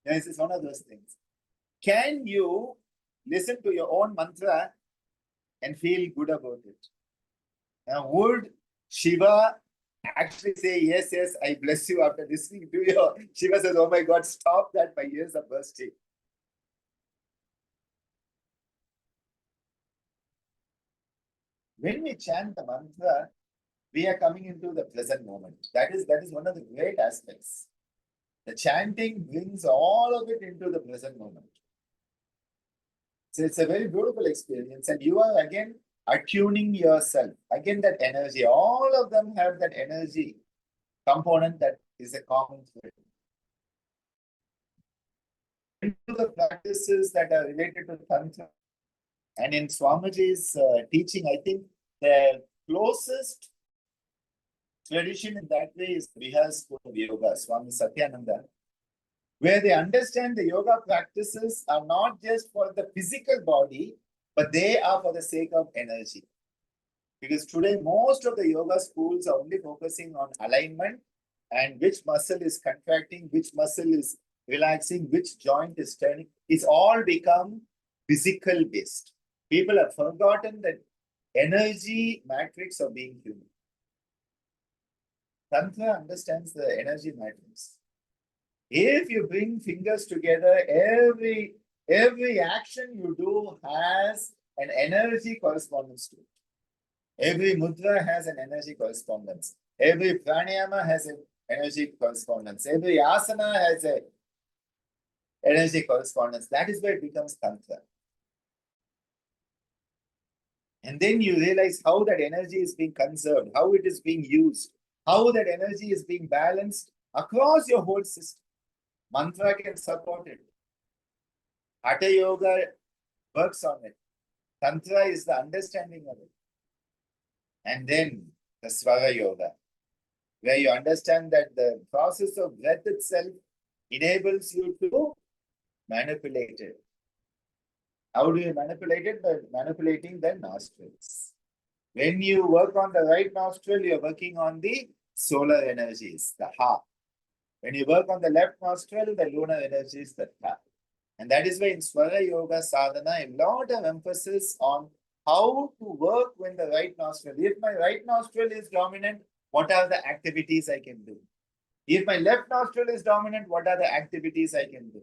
this is one of those things. Can you listen to your own mantra and feel good about it? Now, would Shiva actually say, yes, I bless you after listening to your... Shiva says, oh my God, stop that, my ears are bursting. When we chant the mantra, we are coming into the present moment. That is one of the great aspects. The chanting brings all of it into the present moment. So it's a very beautiful experience, and you are again attuning yourself. Again, that energy, all of them have that energy component that is a common thread. Into the practices that are related to Tantra, and in Swamiji's teaching, I think the closest tradition in that way is Bihar School of Yoga, Swami Satyananda, where they understand the yoga practices are not just for the physical body, but they are for the sake of energy. Because today, most of the yoga schools are only focusing on alignment and which muscle is contracting, which muscle is relaxing, which joint is turning. It's all become physical based. People have forgotten that energy matrix of being human. Tantra understands the energy matrix. If you bring fingers together, every action you do has an energy correspondence to it. Every mudra has an energy correspondence. Every pranayama has an energy correspondence. Every asana has a energy correspondence. That is where it becomes Tantra. And then you realize how that energy is being conserved, how it is being used, how that energy is being balanced across your whole system. Mantra can support it. Hatha Yoga works on it. Tantra is the understanding of it. And then the Swara Yoga, where you understand that the process of breath itself enables you to manipulate it. How do you manipulate it? By manipulating the nostrils. When you work on the right nostril, you're working on the solar energies, the Ha. When you work on the left nostril, the lunar energies, the Ta. And that is why in Swara Yoga Sadhana, a lot of emphasis on how to work when the right nostril. If my right nostril is dominant, what are the activities I can do? If my left nostril is dominant, what are the activities I can do?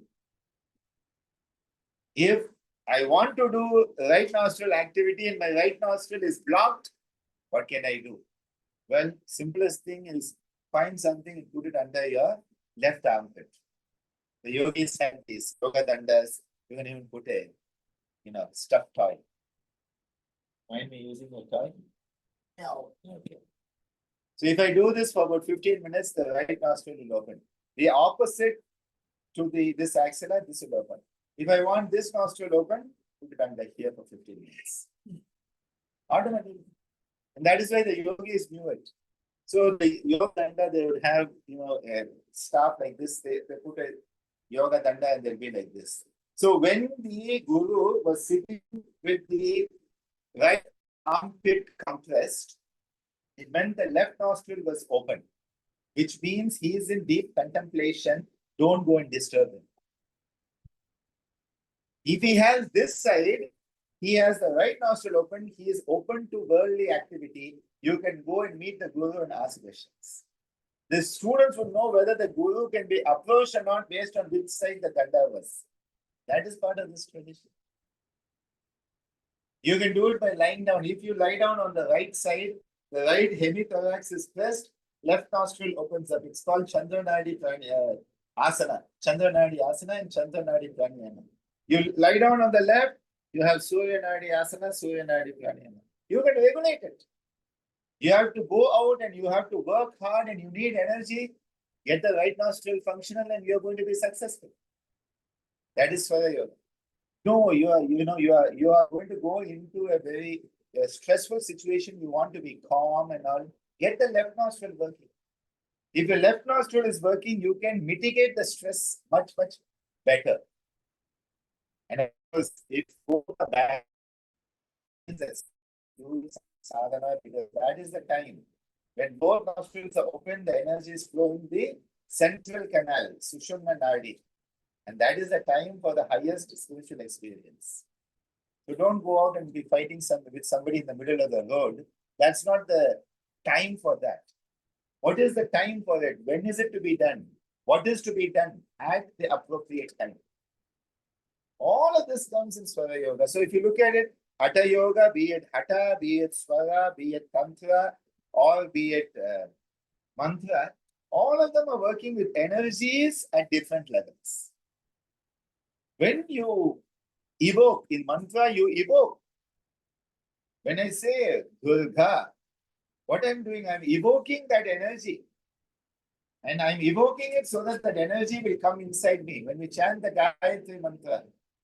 If I want to do right nostril activity and my right nostril is blocked, what can I do? Well, simplest thing is find something and put it under your left armpit. The yogis have these yoga dandas. You can even put a, stuffed toy. Mind me using a toy? No. Okay. So if I do this for about 15 minutes, the right nostril will open. The opposite to this axilla, this will open. If I want this nostril open, put it under here for 15 minutes. Automatically. And that is why the yogis knew it. So the yoga danda, they would have, a staff like this. They put a yoga danda and they'll be like this. So when the guru was sitting with the right armpit compressed, it meant the left nostril was open, which means he is in deep contemplation. Don't go and disturb him. If he has this side, he has the right nostril open, he is open to worldly activity. You can go and meet the guru and ask questions. The students will know whether the guru can be approached or not based on which side the danda was. That is part of this tradition. You can do it by lying down. If you lie down on the right side, the right hemithorax is pressed, left nostril opens up. It's called Chandranadi Asana. Chandranadi Asana and Chandranadi Pranayama. You lie down on the left, you have Surya Nadi Asana, Surya Nadi Pranayama. You can regulate it. You have to go out and you have to work hard and you need energy. Get the right nostril functional and you're going to be successful. That is Swara Yoga. No, you are going to go into a very stressful situation. You want to be calm and all. Get the left nostril working. If your left nostril is working, you can mitigate the stress much, much better. And of course, if both are bad, do sadhana, because that is the time when both nostrils are open, the energy is flowing the central canal, Sushumna Nadi. And that is the time for the highest spiritual experience. So don't go out and be fighting with somebody in the middle of the road. That's not the time for that. What is the time for it? When is it to be done? What is to be done at the appropriate time? All of this comes in Swara Yoga. So if you look at it, Hatha Yoga, be it Hatha, be it Swara, be it Tantra, or be it Mantra, all of them are working with energies at different levels. When you evoke, in mantra, you evoke. When I say Durga, what I'm doing, I'm evoking that energy. And I'm evoking it so that energy will come inside me. When we chant the Gayatri mantra,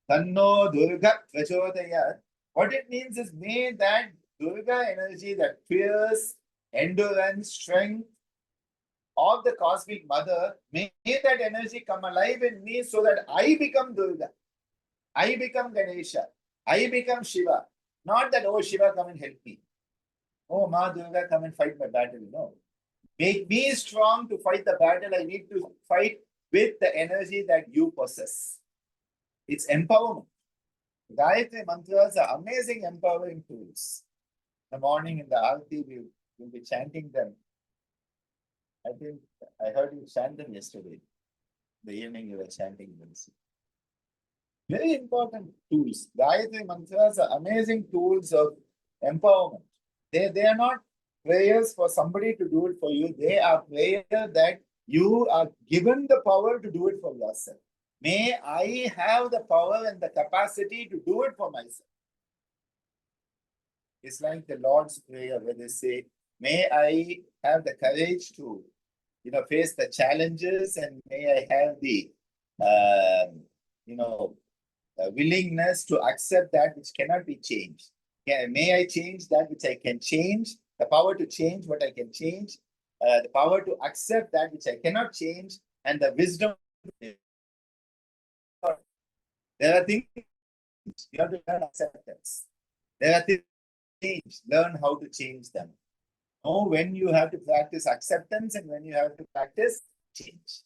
Tanno Durga Prachodayat, what it means is, may that Durga energy, that fierce endurance, strength of the cosmic mother, may that energy come alive in me so that I become Durga. I become Ganesha. I become Shiva. Not that, oh, Shiva, come and help me. Oh, Ma Durga, come and fight my battle. No. Make me strong to fight the battle. I need to fight with the energy that you possess. It's empowerment. Gayatri mantras are amazing empowering tools. In the morning in the Aarti, we'll be chanting them. I think I heard you chant them yesterday. The evening you were chanting them. Very important tools. Gayatri mantras are amazing tools of empowerment. They are not prayers for somebody to do it for you. They are prayers that you are given the power to do it for yourself. May I have the power and the capacity to do it for myself. It's like the Lord's Prayer where they say, may I have the courage to, face the challenges, and may I have the, you know, willingness to accept that which cannot be changed. May I change that which I can change, the power to change what I can change, the power to accept that which I cannot change, and the wisdom. There are things you have to learn acceptance. There are things to change, learn how to change them. Know when you have to practice acceptance and when you have to practice change.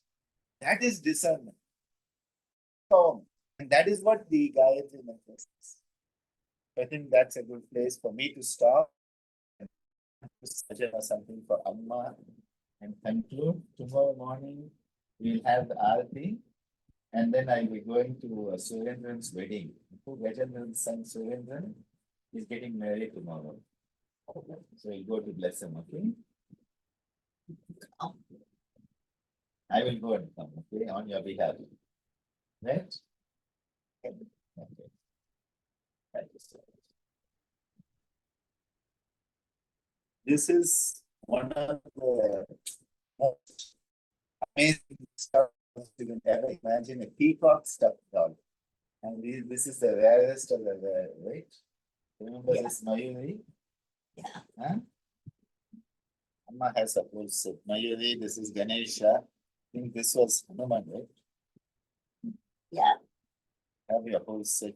That is discernment. And that is what the Gayatri Mantra is. I think that's a good place for me to stop and suggest something for Amma and conclude. Tomorrow morning we'll have the Aarti, and then I will be going to Surendran's wedding. Gajendran's son Surendran is getting married tomorrow. So we'll go to bless him, okay? I will go and come, okay, on your behalf. Right? Okay. Thank you so much. This is one of the most amazing stuff you can ever imagine, a peacock stuffed dog. And this is the rarest of the rare, right? Remember this Mayuri? Yeah. Huh? Amma has a full set. Mayuri, this is Ganesha. I think this was Hanuman, right? Yeah. Have your whole set.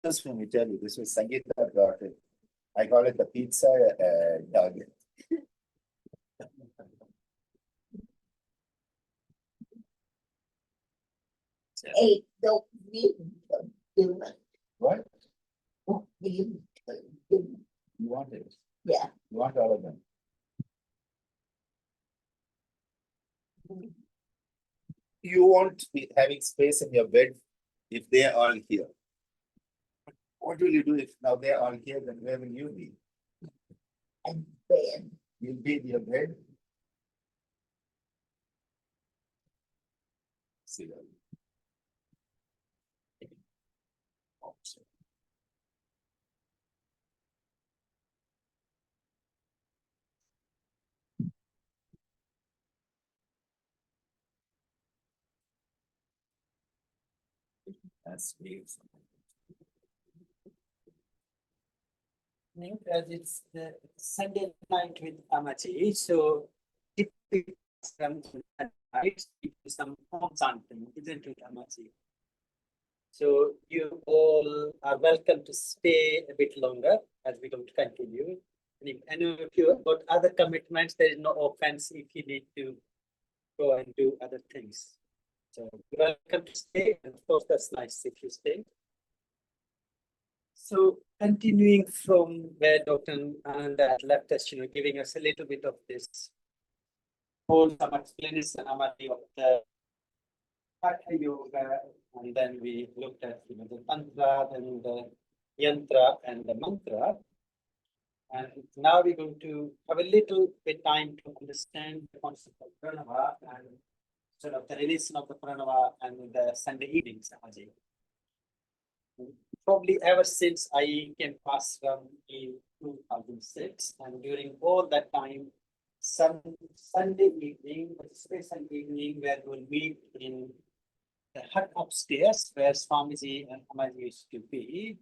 Just let me tell you, this was Sangeeta brought it. I call it the pizza dog. Hey, don't need to do it. What? Don't need to do it. You want it? Yeah. You want all of them? You won't be having space in your bed if they are all here. What will you do if now they are all here? Then where will you be? And then You'll be in your bed. See that. That's beautiful. As it's the Sunday night with Amaji, so typically some nights we do some home chanting, isn't it, Amaji? So you all are welcome to stay a bit longer as we going to continue. And if any of you have got other commitments, there is no offense if you need to go and do other things. So you're welcome to stay, and of course that's nice if you stay. So continuing from where Dr. Ananda had left us, giving us a little bit of this whole some explanation Amati of the Hatha yoga, and then we looked at the Tantra, then the Yantra and the Mantra. And now we're going to have a little bit time to understand the concept of Pranava and sort of the relation of the Pranava and the Sunday evenings, Amaji. Probably ever since I came past from in 2006, and during all that time, some Sunday evening, a special evening where we'll meet in the hut upstairs where Swamiji and Amaji used to be.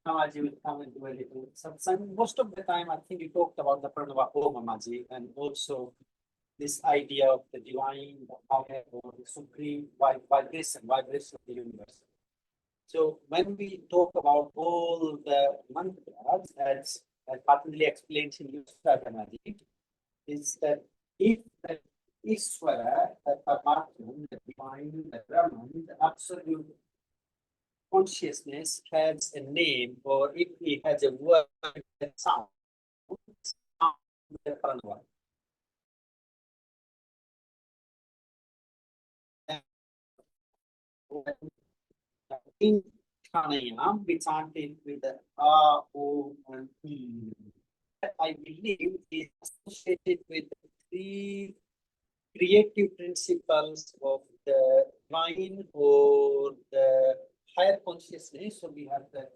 Amaji will come and do a little satsang. Most of the time, I think we talked about the Pranava Om Amaji, and also this idea of the divine, the power, or the supreme vibration of the universe. So when we talk about all the mantras, as Patanjali explains in Yusufanaji, is that if the Iswara, the Paramatma, the divine, the Brahman, the absolute consciousness has a name, or if he has a word that sound the Pranava. In pranayam, we chant it with the A, O, and E. I believe is associated with the three creative principles of the divine or the higher consciousness. So we have the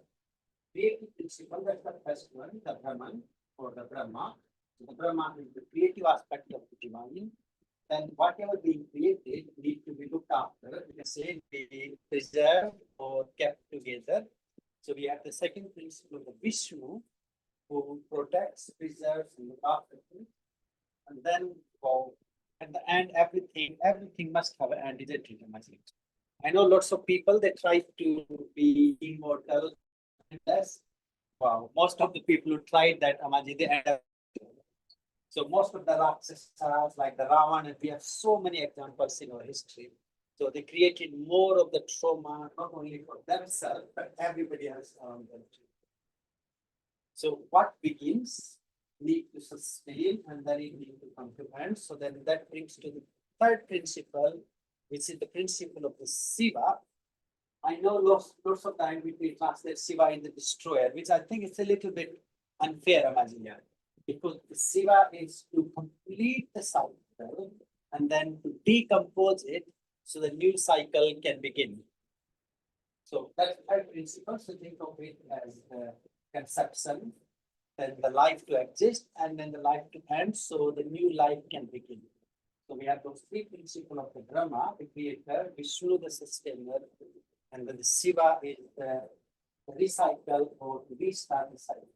creative principle, that's the first one, the Brahman or the Brahma. So the Brahma is the creative aspect of the divine. Then whatever being created need to be looked after. We can say be preserved or kept together. So we have the second principle of the Vishnu, who protects, preserves, and look after things. And then at the end, everything must have an end, isn't it? I know lots of people they try to be immortal. Yes. Wow. Most of the people who tried that, Amaji, they end up. So most of the Rakshasas, like the Ravan, and we have so many examples in our history. So they created more of the trauma, not only for themselves, but everybody else around them too. So what begins need to sustain and then it need to come to end. So then that brings to the third principle, which is the principle of the Shiva. I know lots of time we translate Shiva in the destroyer, which I think is a little bit unfair, Amajiya, because the Shiva is to complete the cycle and then to decompose it so the new cycle can begin. So that's the third principle. So think of it as the conception, then the life to exist, and then the life to end, so the new life can begin. So we have those three principles of the Brahma, the creator, Vishnu, the sustainer, and then the Shiva is the recycle or to restart the cycle.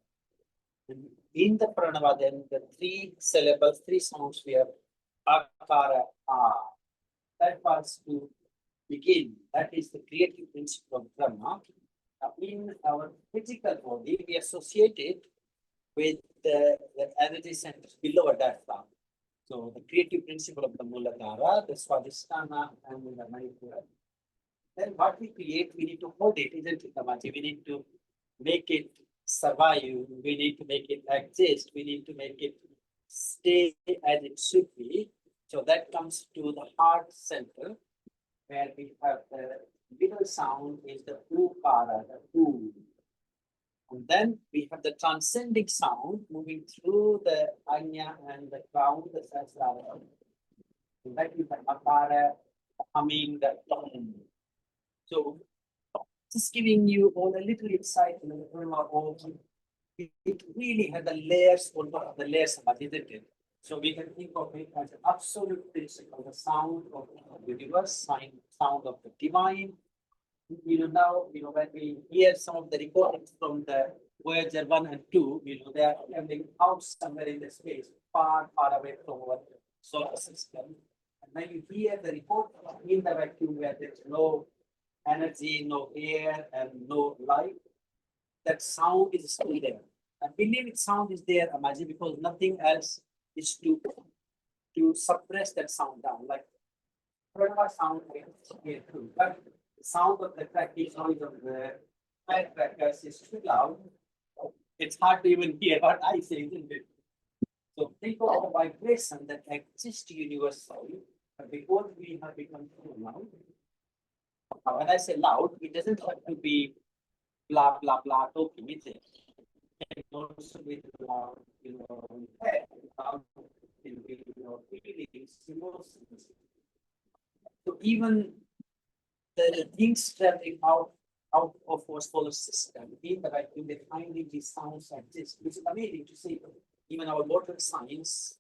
And in the pranava, then the three syllables, three sounds we have akara, a. That was to begin. That is the creative principle of Brahma. In our physical body, we associate it with the energy centers below a diaphragm. So the creative principle of the Muladhara, the Swadhisthana, and the Manipura. Then what we create, we need to hold it, isn't it, Tamaji? We need to make it survive. We need to make it exist. We need to make it stay as it should be. So that comes to the heart center, where we have the middle sound is the ukara, the u. And then we have the transcending sound moving through the anya and the crown, the sasrara. And that is the akara, humming, the tone. So just giving you all a little insight into the Brahma Om. It really had the layers on top of the layers, isn't it? So we can think of it as an absolute principle, the sound of the universe, sound of the divine. Now, when we hear some of the recordings from the Voyager 1 and 2, they are traveling out somewhere in the space, far, far away from our solar system. And when you hear the report in the vacuum where there's no energy, no air, and no light, that sound is still there. I believe it sound is there, Amaji, because nothing else is to suppress that sound down. Like Pranava sound is here too, but the sound of the cracking noise of the firecrackers is too loud. It's hard to even hear what I say, isn't it? So think of the vibration that exists universally, but because we have become too loud. Now, when I say loud, it doesn't have to be blah blah blah talking, is it? It can also be loud, head, loud, feelings, emotions. So even the things traveling out of our solar system, in the vacuum, they finding these sounds exist, which is amazing to see. Even our modern science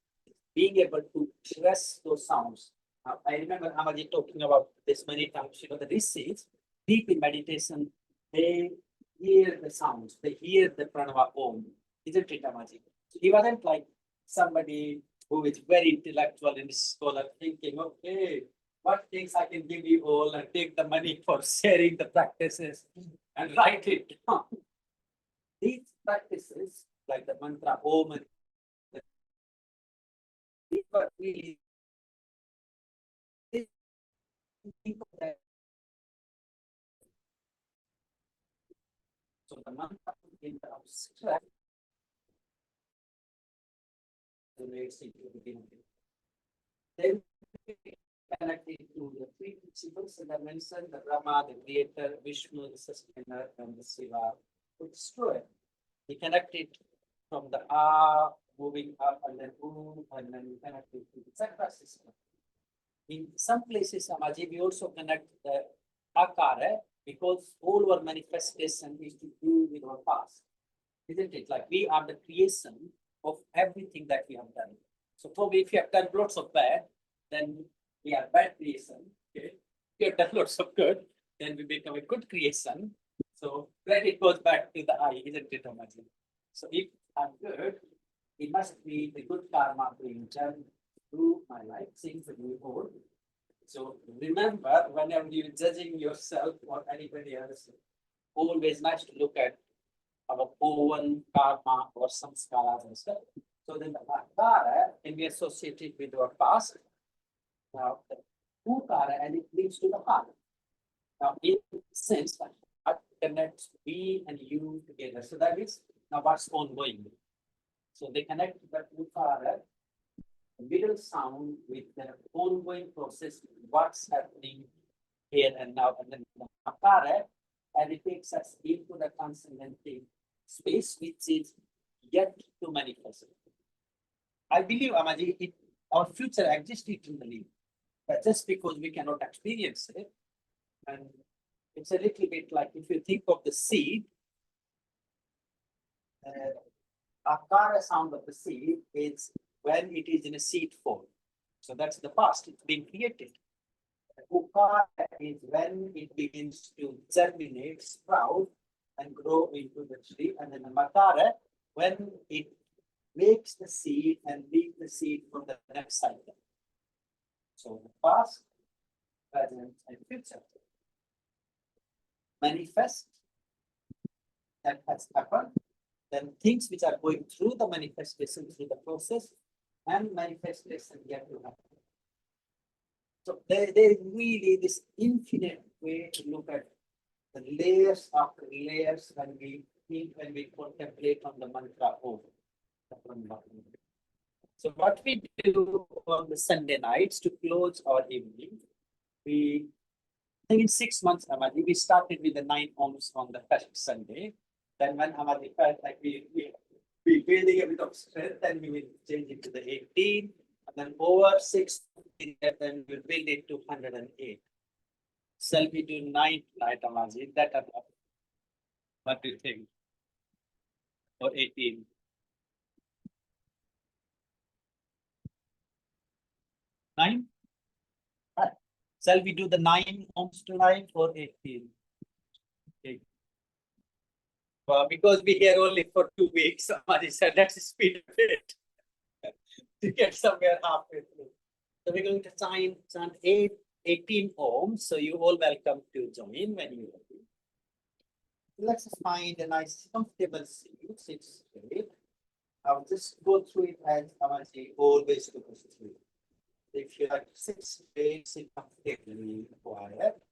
being able to trace those sounds. I remember Amaji talking about this many times. The rishis, deep in meditation, they hear the sounds, they hear the pranava om. Isn't it, Amaji? So he wasn't like somebody who is very intellectual and scholar thinking, okay, what things I can give you all and take the money for sharing the practices and write it down. These practices, like the mantra om, and these were really think of that. So the mantra in the abstract relates into the beginning. Then connected to the three principles that I mentioned, the Brahma, the creator, Vishnu, the sustainer, and the Shiva, the destroyer. He connected from the A, moving up and then U, and then we connect it to the chakra system. In some places, Samaji, we also connect the Akara because all our manifestation is to do with our past. Isn't it? Like we are the creation of everything that we have done. So probably if you have done lots of bad, then we are bad creation. Okay. If you have done lots of good, then we become a good creation. So credit goes back to the I, isn't it, Amaji? So if I'm good, it must be the good karma being done through my life, since we hold. So remember, whenever you're judging yourself or anybody else, always nice to look at our own karma or samskaras and stuff. So then the akara can be associated with our past. Now the ukara and it leads to the heart. Now in sense, the heart connects me and you together. So that is now what's ongoing. So they connect the ukara, the middle sound with the ongoing process, what's happening here and now, and then the akara, and it takes us into the transcendental space which is yet to manifest. I believe, Amaji, our future exists eternally, but just because we cannot experience it, and it's a little bit like if you think of the seed, akara sound of the seed is when it is in a seed form. So that's the past, it's being created. Ukara is when it begins to germinate, sprout, and grow into the tree. And then the makara, when it makes the seed and leaves the seed for the next cycle. So the past, present, and future. Manifest that has happened, then things which are going through the manifestation, through the process, and manifestation yet to happen. So there is really this infinite way to look at the layers after layers when we think, when we contemplate on the mantra Om. So what we do on the Sunday nights to close our evening, I think in 6 months, Amadi, we started with the 9 Oms on the first Sunday. Then when Amadi felt like we building a bit of strength, then we will change it to the 18. And then over 6, then we'll build it to 108. Shall we do 9 night, Amaji? That enough? What do you think? Or 18? 9? Right. Shall we do the 9 Oms tonight or 18? Okay. Because we here only for 2 weeks, Amaji said let's speed a bit to get somewhere halfway through. So we're going to chant 18 Ohms. So you all welcome to join when you're ready. Let's find a nice comfortable seat, sit straight. I'll just go through it as Amaji always goes through. If you like to sit straight, sit comfortably, quiet.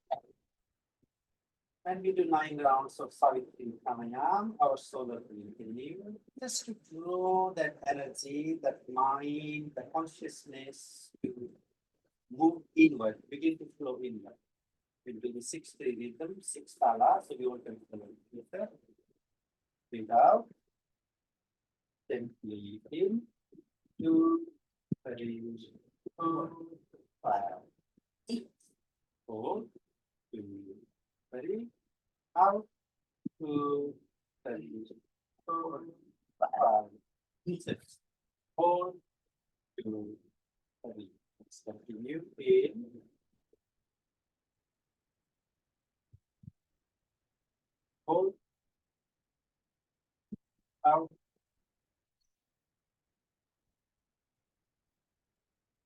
And we do 9 rounds of Savitri Pranayam, our solar breathing, just to draw that energy, that mind, the consciousness to move inward, begin to flow inward. We'll do the 6-3 rhythm, 6 tala, so we want to follow. Breathe out, then breathe in, 2, 3, 4, 5, 6, 4, 2, 3, out, 2, 3, 4, 5, 6, 4, 2, 3. Let's continue in. Hold, out,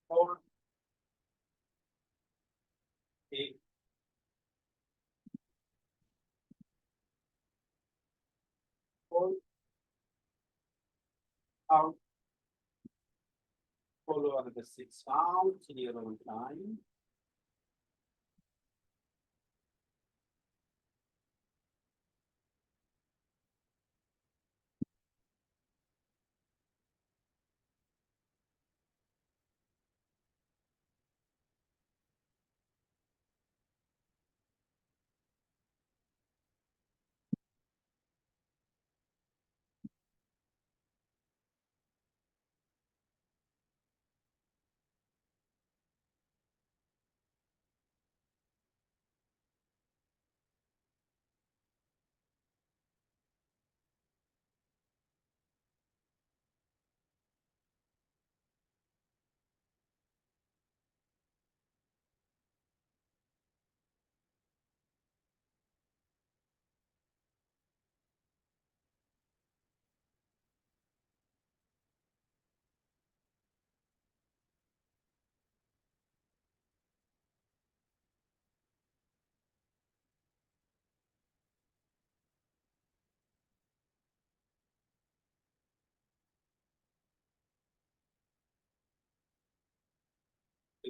hold, in, hold, out, follow another 6 rounds in your own time.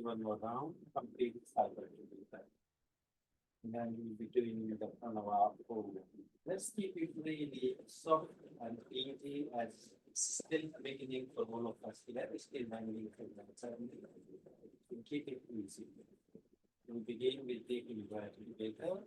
do one more round, complete cycle to do that. And then we'll be doing the pranava hold. Let's keep it really soft and easy as it's still beginning for all of us here. It's still learning from that. So we'll keep it easy. We'll begin with taking breath together.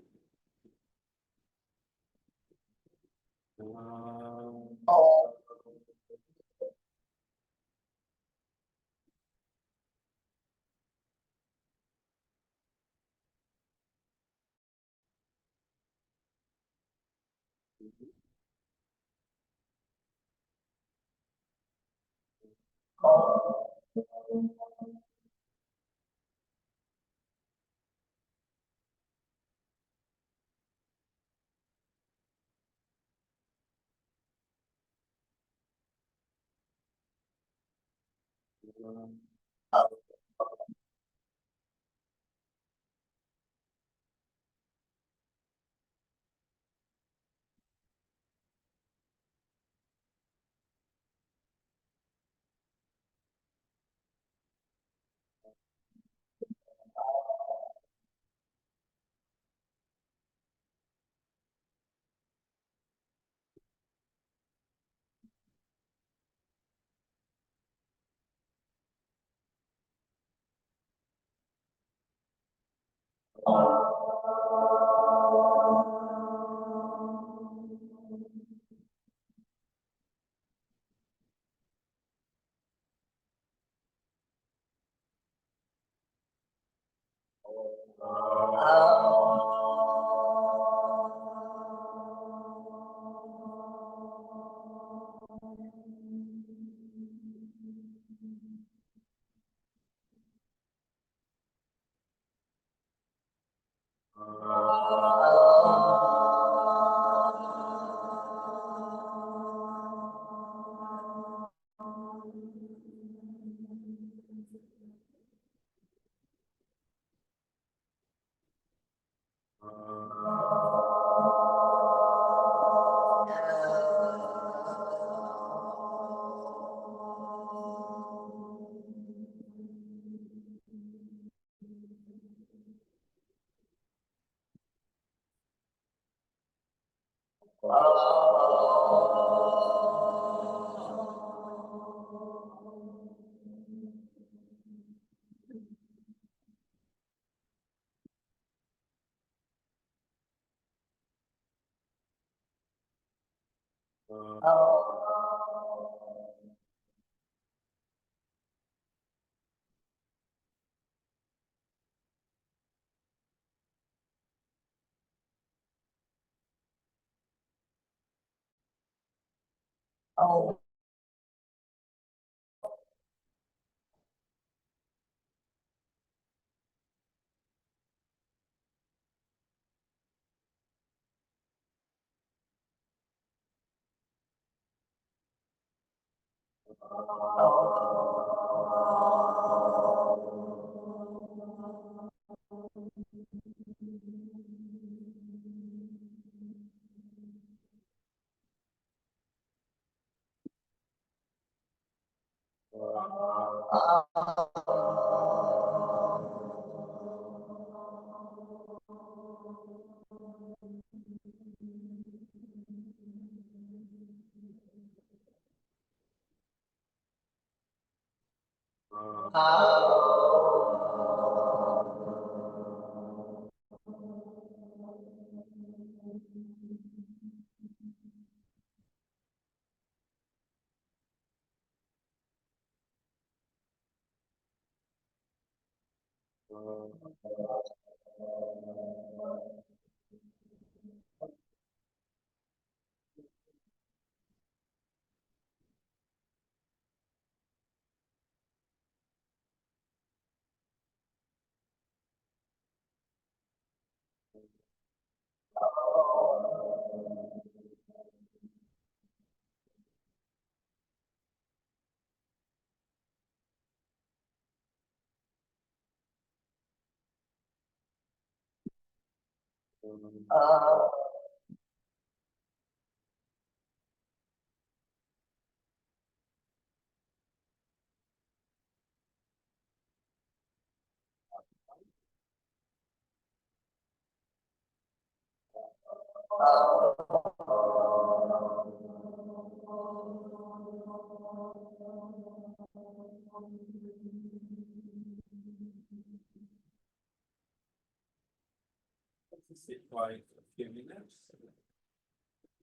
Sit quiet for a few minutes.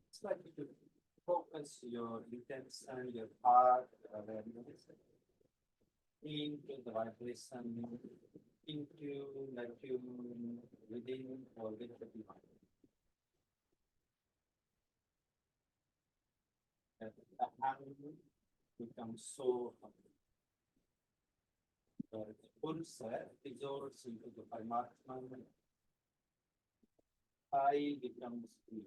It's like you to focus your intention, your heart, awareness into the vibration, into the tune within or with the divine. That the hand becomes so humble. The pulsar dissolves into the Paramatma. I becomes free.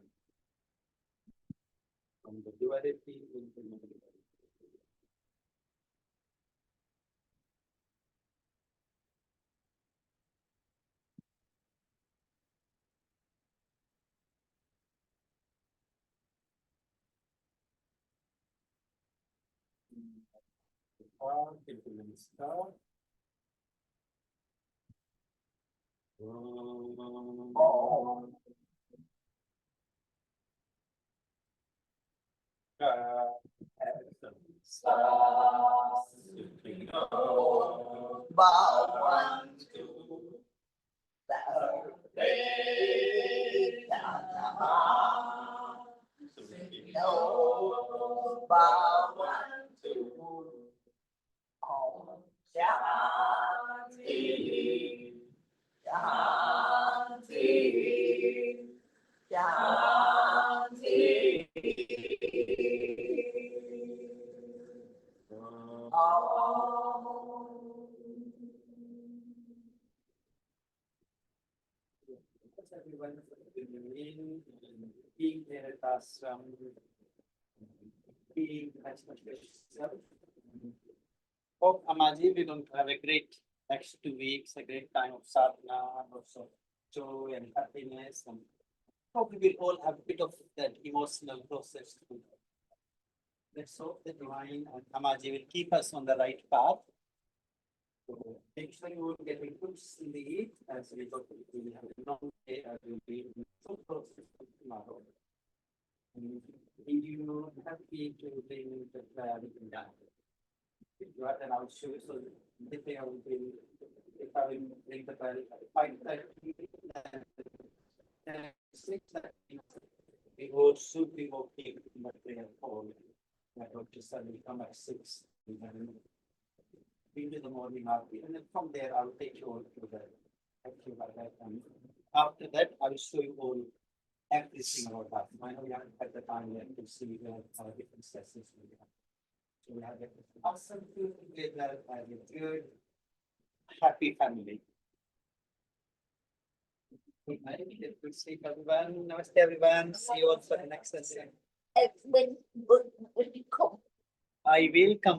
From the duality into the duality. Start. Everyone in being there at ashram, being as much as yourself. Hope Amaji, we're going to have a great next 2 weeks, a great time of sadhana, lots of joy and happiness, and hope we will all have a bit of that emotional process too. Let's hope the divine and Amaji will keep us on the right path. So make sure you will get a good sleep as we go to we have a long day as we'll be in full process tomorrow. And you happy to bring the prayer in that. Right, and I'll show you. So the thing I will bring, if I will bring the prayer, 5:30 and 6:30, we all should be walking in the prayer hall. I hope to suddenly come at 6. Into the morning aarti, and then from there I will take you all to the actual that. And after that, I will show you all everything about that. I know we haven't had the time yet to see the different sessions we have. So we have an awesome food together and a good, happy family. Good night. Good sleep, everyone. Namaste, everyone. See you all for the next session. When you come. I will come.